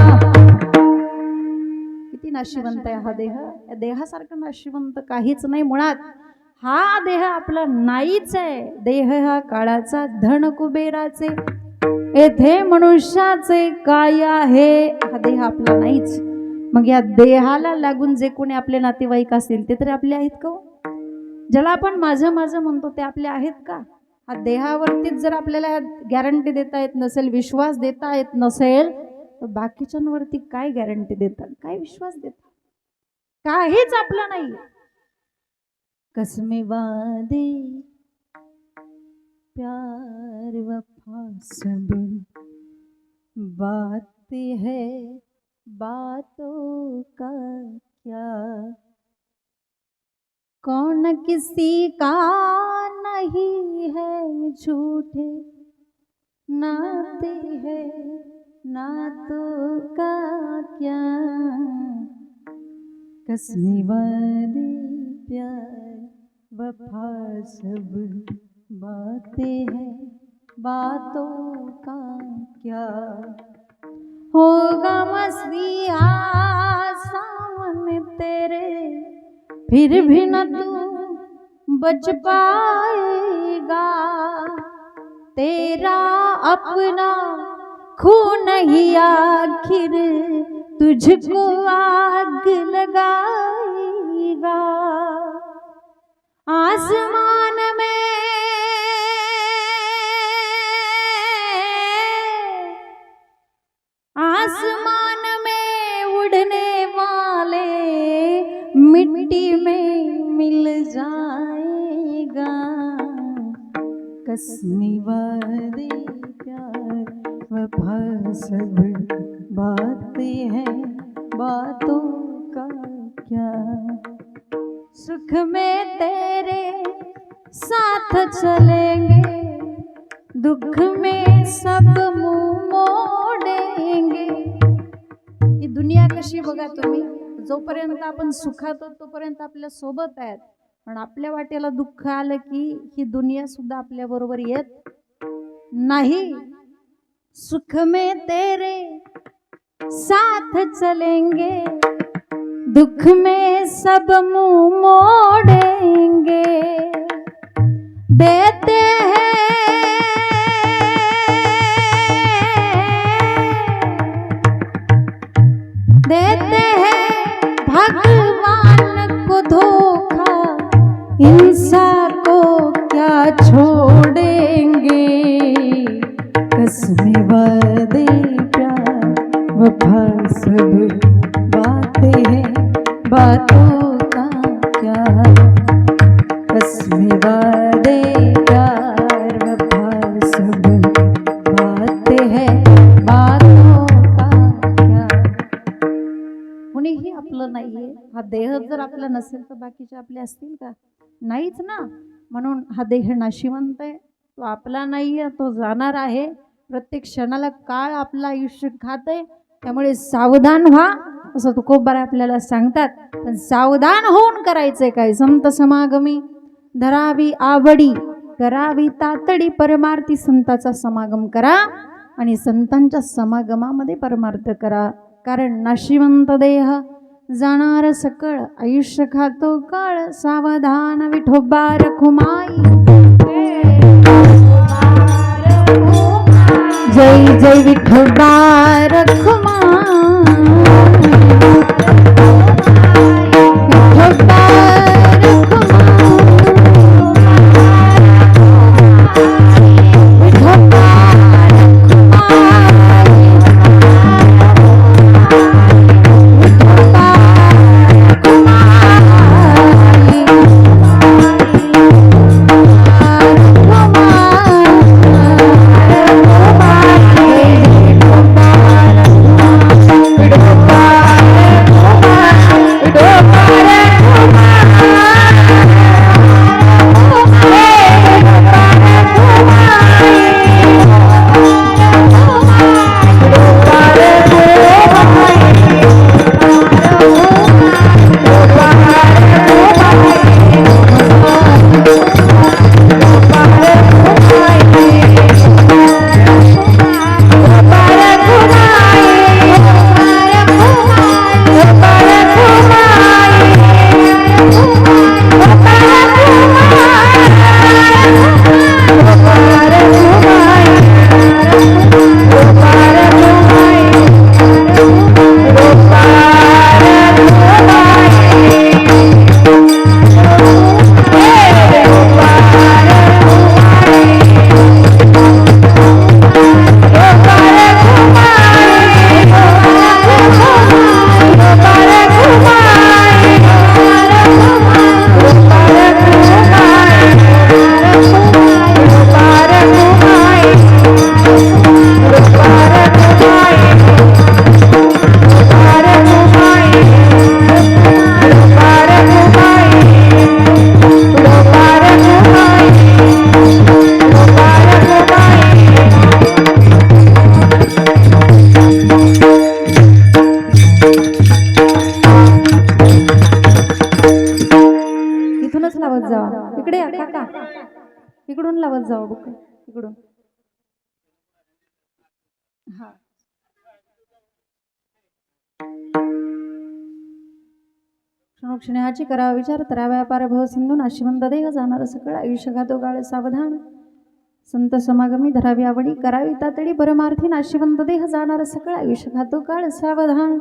किती नाशिवंत आहे हा देह. या देहासारखं नाशिवंत काहीच नाही. मुळात हा देह आपला नाहीच आहे. देह हा काळाचा धन कुबेराचे येथे मनुष्याचे काय आहे. हा देह आपला नाहीच. मग या देहाला लागून जे कोणी आपले नातेवाईक असतील ते तरी आपले आहेत का? ज्याला आपण माझं माझं म्हणतो ते आपले आहेत का? हा देहावरतीच जर आपल्याला गॅरंटी देता येत नसेल, विश्वास देता येत नसेल, तर बाकीच्यांवरती काय गॅरंटी देतात, काय विश्वास देतात? काहीच आपलं नाही. कसमे वादे प्यार वफा सब बात है बातों का क्या, कौन किसी का नहीं है झूठे नाते है नातों का क्या, कसमे वादे प्यार वफा सब बातें हैं, बातों का क्या होगा मसीहा सामने तेरे, फिर भी न तू बच पाएगा। तेरा अपना खून ही आखिर तुझको आग लगाएगा। आसमान में उड़ने वाले मिट्टी में मिल जाएगा। कसमी वादे प्यार वफा सब बातें हैं, बातों का क्या। सुख में तेरे साथ चलेंगे, दुख में सब मुंह मोडेंगे। ही दुनिया कशी बघा तुम्ही, जोपर्यंत आपण सुखात आहोत तोपर्यंत आपल्या सोबत आहेत, पण आपल्या वाट्याला दुःख आलं की ही दुनिया सुद्धा आपल्या बरोबर येत नाही। सुख में तेरे साथ चलेंगे, दुख में सब मुंह मोड़ेंगे। देते हैं भगवान को धोखा, इंसान को क्या छोड़ेंगे। कसमें वादे प्यार वफा सब बातें हैं, बातों का क्या। कसमें वादे प्यार वफा सब बातें हैं, बातों का क्या। कुणीही आपलं नाहीये, हा देह जर आपला नसेल तर बाकीचे आपले असतील का? नाहीच ना। म्हणून हा देह नाशिवंत आहे, तो आपला नाहीये, तो जाणार आहे। प्रत्येक क्षणाला काळ आपलं आयुष्य खाते, त्यामुळे सावधान व्हा असं तुकोबार आपल्याला सांगतात। पण सावधान होऊन करायचंय काय? संत समागमी धरावी आवडी, करावी तातडी, परमार्थी संताचा समागम करा आणि संतांच्या समागमामध्ये परमार्थ करा। कारण नाशिवंत देह जाणार सकळ, आयुष्य खातो काळ, सावधान विठोबा रखुमाई। जय जय विठोबा रखुमाई। विठोबा इथूनच लावत जावा. इकडे या काका, इकडून लावत जावा बुक, इकडून. हा, क्षणोक्षणाची करावा विचार, तराव्या पार भव सिंधू नाशिवंत देह जाणार सकळ आयुष्य घातो गाळ सावधान. संत समागमी धरावी आवडी, करावी तातडी परमार्थी नाशिवंत देह जाणार सकळ आयुष्य घातो काळ सावधान.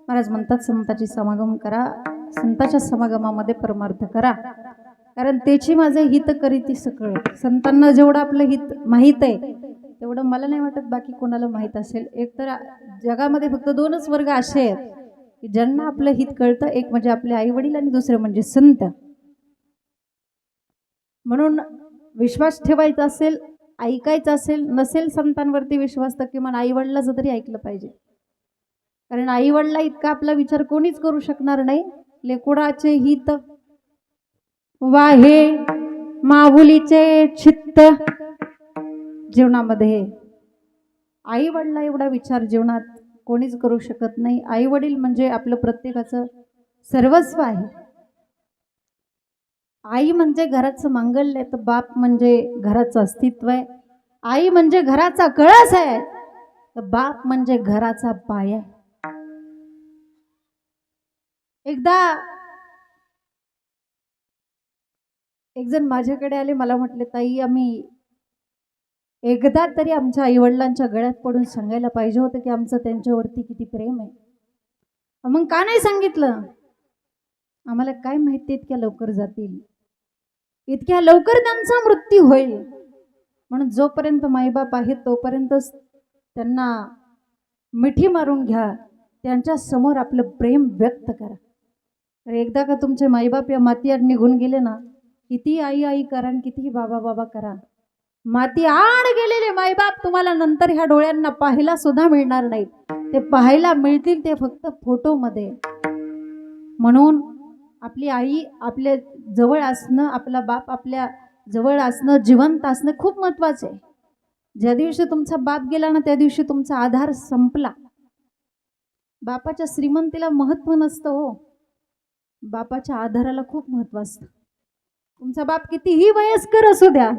महाराज म्हणतात संतांची समागम करा, संतांच्या समागमामध्ये परमार्थ करा, कारण त्याची माझे हित करीती सकळ. संतांना जेवढं आपलं हित माहीत आहे तेवढं मला नाही वाटत बाकी कोणाला माहीत असेल. एक तर जगामध्ये फक्त दोनच वर्ग असे आहेत की ज्यांना आपलं हित कळतं, एक म्हणजे आपले आई वडील आणि दुसरे म्हणजे संत. म्हणून विश्वास ठेवायचा असेल, ऐकायचं असेल, नसेल संतांवरती विश्वास तर किमान आई वडिलाचं तरी ऐकलं पाहिजे. कारण आई वडिला इतका आपला विचार कोणीच करू शकणार नाही. लेकुडाचे हित वाहे माऊलीचे चित्त, जीवनामध्ये आई वडिला एवढा विचार जीवनात कोणीच करू शकत नाही. आई वडील म्हणजे आपलं प्रत्येकाचं सर्वस्व आहे. आई म्हणजे घराचं मांगल्य आहे, तर बाप म्हणजे घराचं अस्तित्व आहे. आई म्हणजे घराचा कळस आहे, तर बाप म्हणजे घराचा पाया आहे. एकदा एक जण माझ्याकडे आले, मला म्हटले ताई आम्ही एकदा तरी आमच्या आईवडिलांच्या गळ्यात पडून सांगायला पाहिजे होतं की आमचं त्यांच्यावरती किती प्रेम आहे. मग का नाही सांगितलं? आम्हाला काय माहिती इतक्या लवकर जातील, इतक्या लवकर त्यांचा मृत्यू होईल. म्हणून जोपर्यंत माईबाप आहेत तोपर्यंतच त्यांना मिठी मारून घ्या, त्यांच्या समोर आपलं प्रेम व्यक्त करा. तर एकदा का तुमचे माईबाप या मातीआड निघून गेले ना, किती आई आई करा आणि कितीही बाबा बाबा करा, माती आड गेलेले माईबाप तुम्हाला नंतर ह्या डोळ्यांना पाहायला सुद्धा मिळणार नाहीत. ते पाहायला मिळतील ते फक्त फोटोमध्ये. म्हणून आपली आई आपल्या जवळ असणं, आपला बाप आपल्या जवळ असणं, जिवंत असणं खूप महत्त्वाचं आहे. ज्या दिवशी तुमचा बाप गेला ना त्या दिवशी तुमचा आधार संपला. बापाच्या श्रीमंतीला महत्त्व नसतं हो, बापाच्या आधाराला खूप महत्त्व असतं. तुमचा बाप कितीही वयस्कर असू द्या,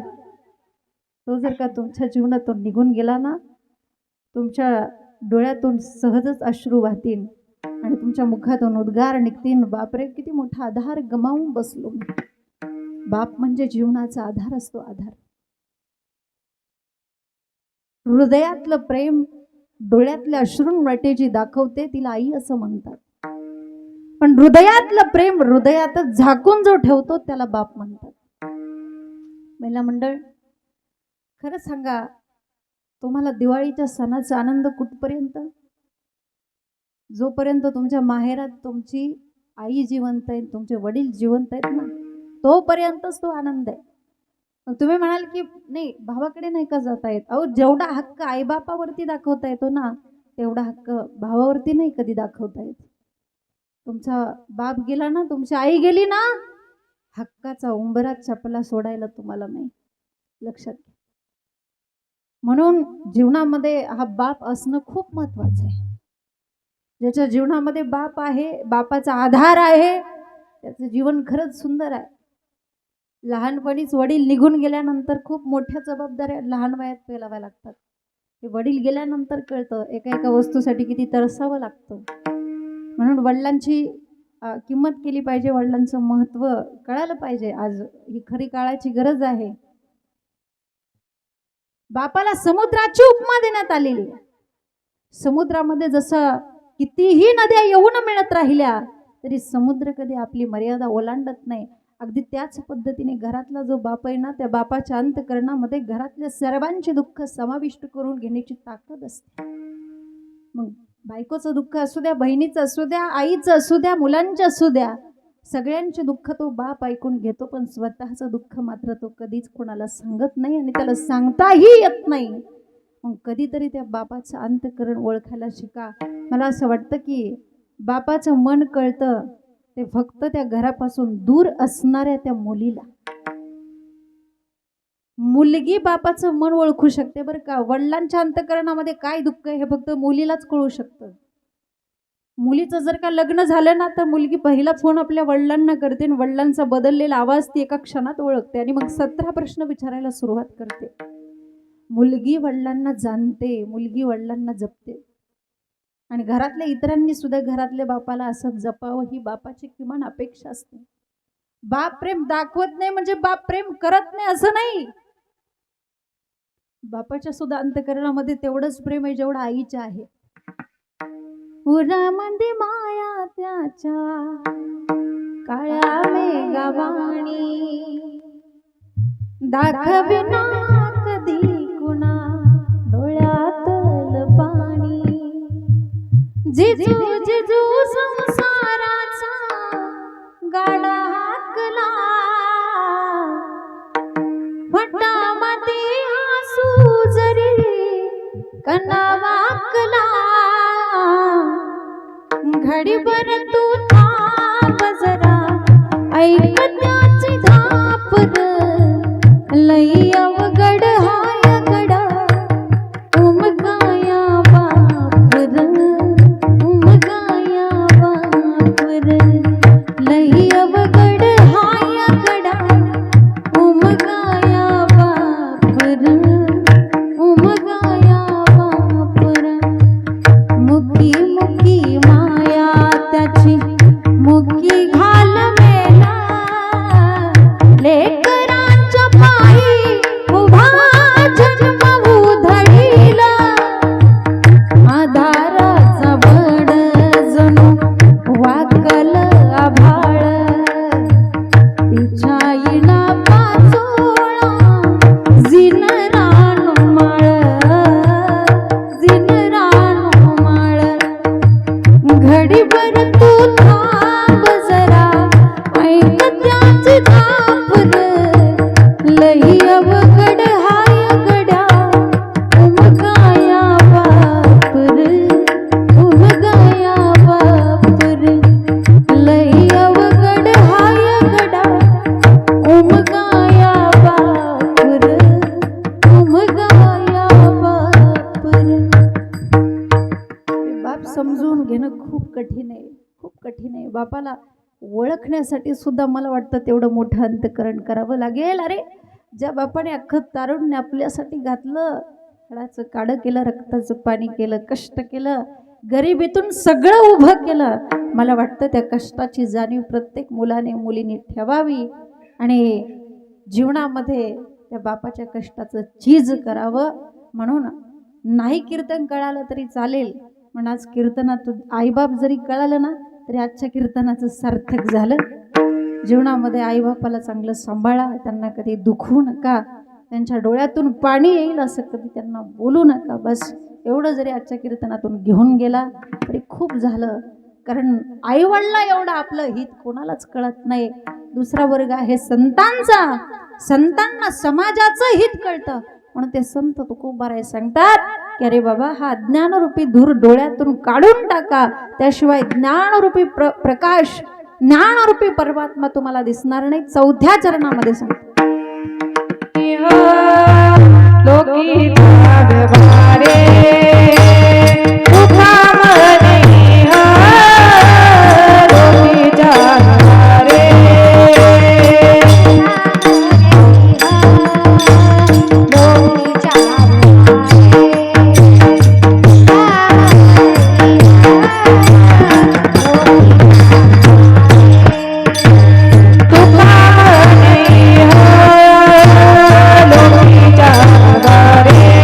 तो जर का तुमच्या जीवनातून निघून गेला ना, तुमच्या डोळ्यातून सहजच अश्रू वाहतील आणि तुमच्या मुखातून उद्गार निघतील, बापरे किती मोठा आधार गमावून बसलो. बाप म्हणजे जीवनाचा आधार असतो, आधार. हृदयातलं प्रेम डोळ्यातल्या अश्रून वाटेची दाखवते, तिला आई असं म्हणतात. पण हृदयातलं प्रेम हृदयातच झाकून जो ठेवतो त्याला बाप म्हणतात. महिला मंडळ, खरं सांगा, तुम्हाला दिवाळीच्या सणाचा आनंद कुठपर्यंत? जोपर्यंत तुमच्या माहेरात तुमची आई जिवंत आहे, तुमचे वडील जिवंत आहेत ना, तोपर्यंतच तो आनंद आहे. मग तुम्ही म्हणाल की नाही भावाकडे नाही का जाता येत? अहो, जेवढा हक्क आईबापावरती दाखवता येतो ना, तेवढा हक्क भावावरती नाही कधी दाखवता येत. तुमचा बाप गेला ना, तुमची आई गेली ना, हक्काचा उंबरा चपला सोडायला तुम्हाला नाही. लक्षात घ्या. म्हणून जीवनामध्ये हा बाप असणं खूप महत्त्वाचं आहे. ज्याच्या जीवनामध्ये बाप आहे, बापाचा आधार आहे, त्याचं जीवन खरंच सुंदर आहे. लहानपणीच वडील निघून गेल्यानंतर खूप मोठ्या जबाबदाऱ्या लहान वयात पेलाव्या लागतात. हे वडील गेल्यानंतर कळतं एका एका वस्तूसाठी किती तरसावं लागतं. म्हणून वडिलांची किंमत केली पाहिजे, वडिलांचं महत्त्व कळालं पाहिजे. आज ही खरी काळाची गरज आहे. बापाला समुद्राची उपमा देण्यात आलेली आहे. समुद्रामध्ये जसं कितीही नद्या येऊन मिळत राहिल्या तरी समुद्र कधी आपली मर्यादा ओलांडत नाही. अगदी त्याच पद्धतीने घरातला जो बाप आहे ना, त्या बापाच्या अंतःकरणामध्ये घरातल्या सर्वांचे दुःख समाविष्ट करून घेण्याची ताकद असते. मग बायकोचं दुःख असू द्या, बहिणीचं असू द्या, आईचं असू द्या, मुलांचं असू द्या, सगळ्यांचे दुःख तो बाप ऐकून घेतो. पण स्वतःचं दुःख मात्र तो कधीच कोणाला सांगत नाही आणि त्याला सांगताही येत नाही. मग कधीतरी त्या बापाचं अंतःकरण ओळखायला शिका. मला असं वाटतं की बापाचं मन कळतं ते फक्त त्या घरापासून दूर असणाऱ्या त्या मुलीला. मुलगी बापाचं मन ओळखू शकते बरं का. वडिलांच्या अंतःकरणामध्ये काय दुःख आहे हे फक्त मुलीलाच कळू शकतं. मुलीचं जर का लग्न झालं ना तर मुलगी पहिला फोन आपल्या वडिलांना करते आणि वडिलांचा बदललेला आवाज ती एका क्षणात ओळखते आणि मग 17 प्रश्न विचारायला सुरुवात करते. मुलगी वडिलांना जाणते, मुलगी वडिलांना जपते. आणि घरातल्या इतरांनी सुद्धा घरातल्या बापाला असं जपावं ही बापाची किमान अपेक्षा असते. बाप प्रेम दाखवत नाही म्हणजे बाप प्रेम करत नाही असं नाही. बापाच्या सुद्धा अंतःकरणामध्ये तेवढंच प्रेम आहे जेवढं आईच्या आहे. उरामध्ये माया त्याच्या काळ्या मेघवाणी दाखविना कधी कुणा डोळ्यातल पाणी. जिजू जिजू संसाराचा गाडा हाकला फटामध्ये आसू जरी कना वाकला. घडीभर तू थांब जरा ऐक त्याची धापद लई अवघड हाय गडा उमगाया बापर उमगाया बापर लई अवघड हाय गडा उमगाया बापर उमगाया बापर. मुकी मुकी माया त्याची मुकी घाल मेला लेकरांच्या पायी उभा जन्म उधळीला. आधाराचा वड जणू वाकल आभाळ तिच्या आईला पाचोळा जिन रानमाळ जिन रानमाळ. घडीभर तू थांब जरा ऐक त्याची धापद लई अवघड हाय गड्या उमगाया बापर उमगाया बापर लई अवघड हाय गडा उमगाया बापर उमगाया बापर. बाप समजून घेणं खूप कठीण आहे, खूप कठीण आहे. बापाला ओळखण्यासाठी सुद्धा मला वाटतं तेवढं मोठं अंतःकरण करावं लागेल. अरे ज्या बापाने अख्खं तारुण्य आपल्यासाठी घातलं, हाडाचं काडं केलं, रक्ताचं पाणी केलं, कष्ट केलं, गरिबीतून सगळं उभं केलं, मला वाटतं त्या कष्टाची जाणीव प्रत्येक मुलाने मुलीने ठेवावी आणि जीवनामध्ये त्या बापाच्या कष्टाचं चीज करावं. म्हणून नाही कीर्तन कळालं तरी चालेल, पण आज कीर्तनातून आईबाप जरी कळालं ना तरी आजच्या कीर्तनाचं सार्थक झालं. जीवनामध्ये आईबापाला चांगलं सांभाळा, त्यांना कधी दुखवू नका, त्यांच्या डोळ्यातून पाणी येईल असं कधी त्यांना बोलू नका. बस एवढं जरी आजच्या कीर्तनातून घेऊन गेला तरी खूप झालं. कारण आईवडिला एवढं आपलं हित कोणालाच कळत नाही. दुसरा वर्ग आहे संतांचा, संतांना समाजाचं हित कळतं. म्हणून ते संत तुकोबाराय सांगतात की अरे बाबा हा अज्ञानरूपी धूर डोळ्यातून काढून टाका, त्याशिवाय ज्ञानरूपी प्रकाश ज्ञानरूपी परमात्मा तुम्हाला दिसणार नाही. 4थ्या चरणामध्ये सांगतात लोकी भागवारे उठामने लोकी जाणारे लोकी जाणारे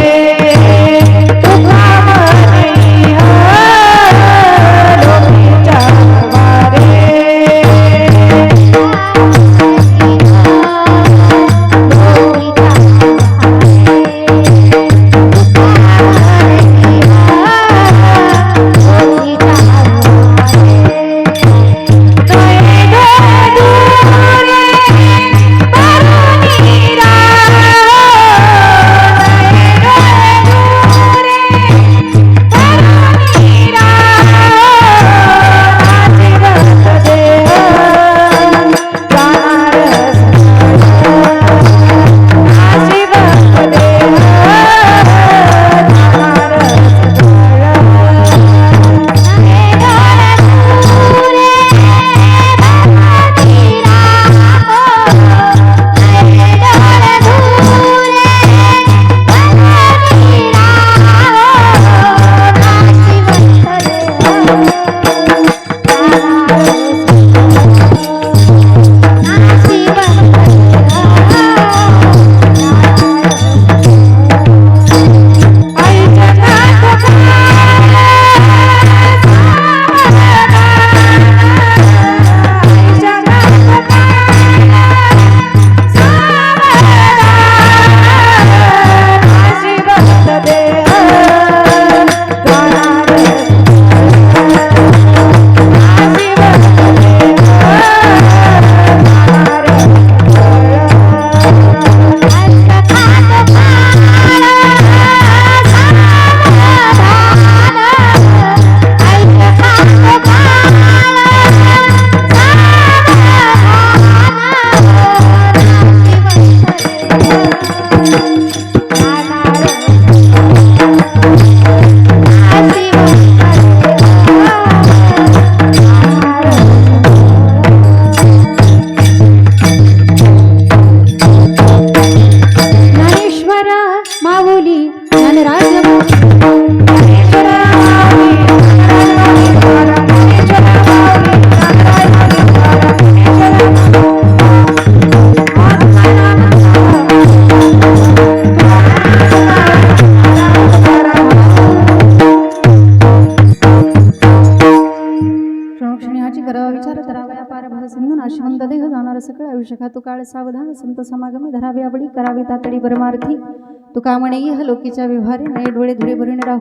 करावा विचार करावा अपार भाव सिंधू नाशिवंत देह जाणार सकळ आयुष्य खातू काळ सावधान संत समागमी धरावी आवडी करावी तातडी परमार्थी तुका म्हणे इह लोकीच्या व्यवहारी नये डोळे धुरे भरून राहू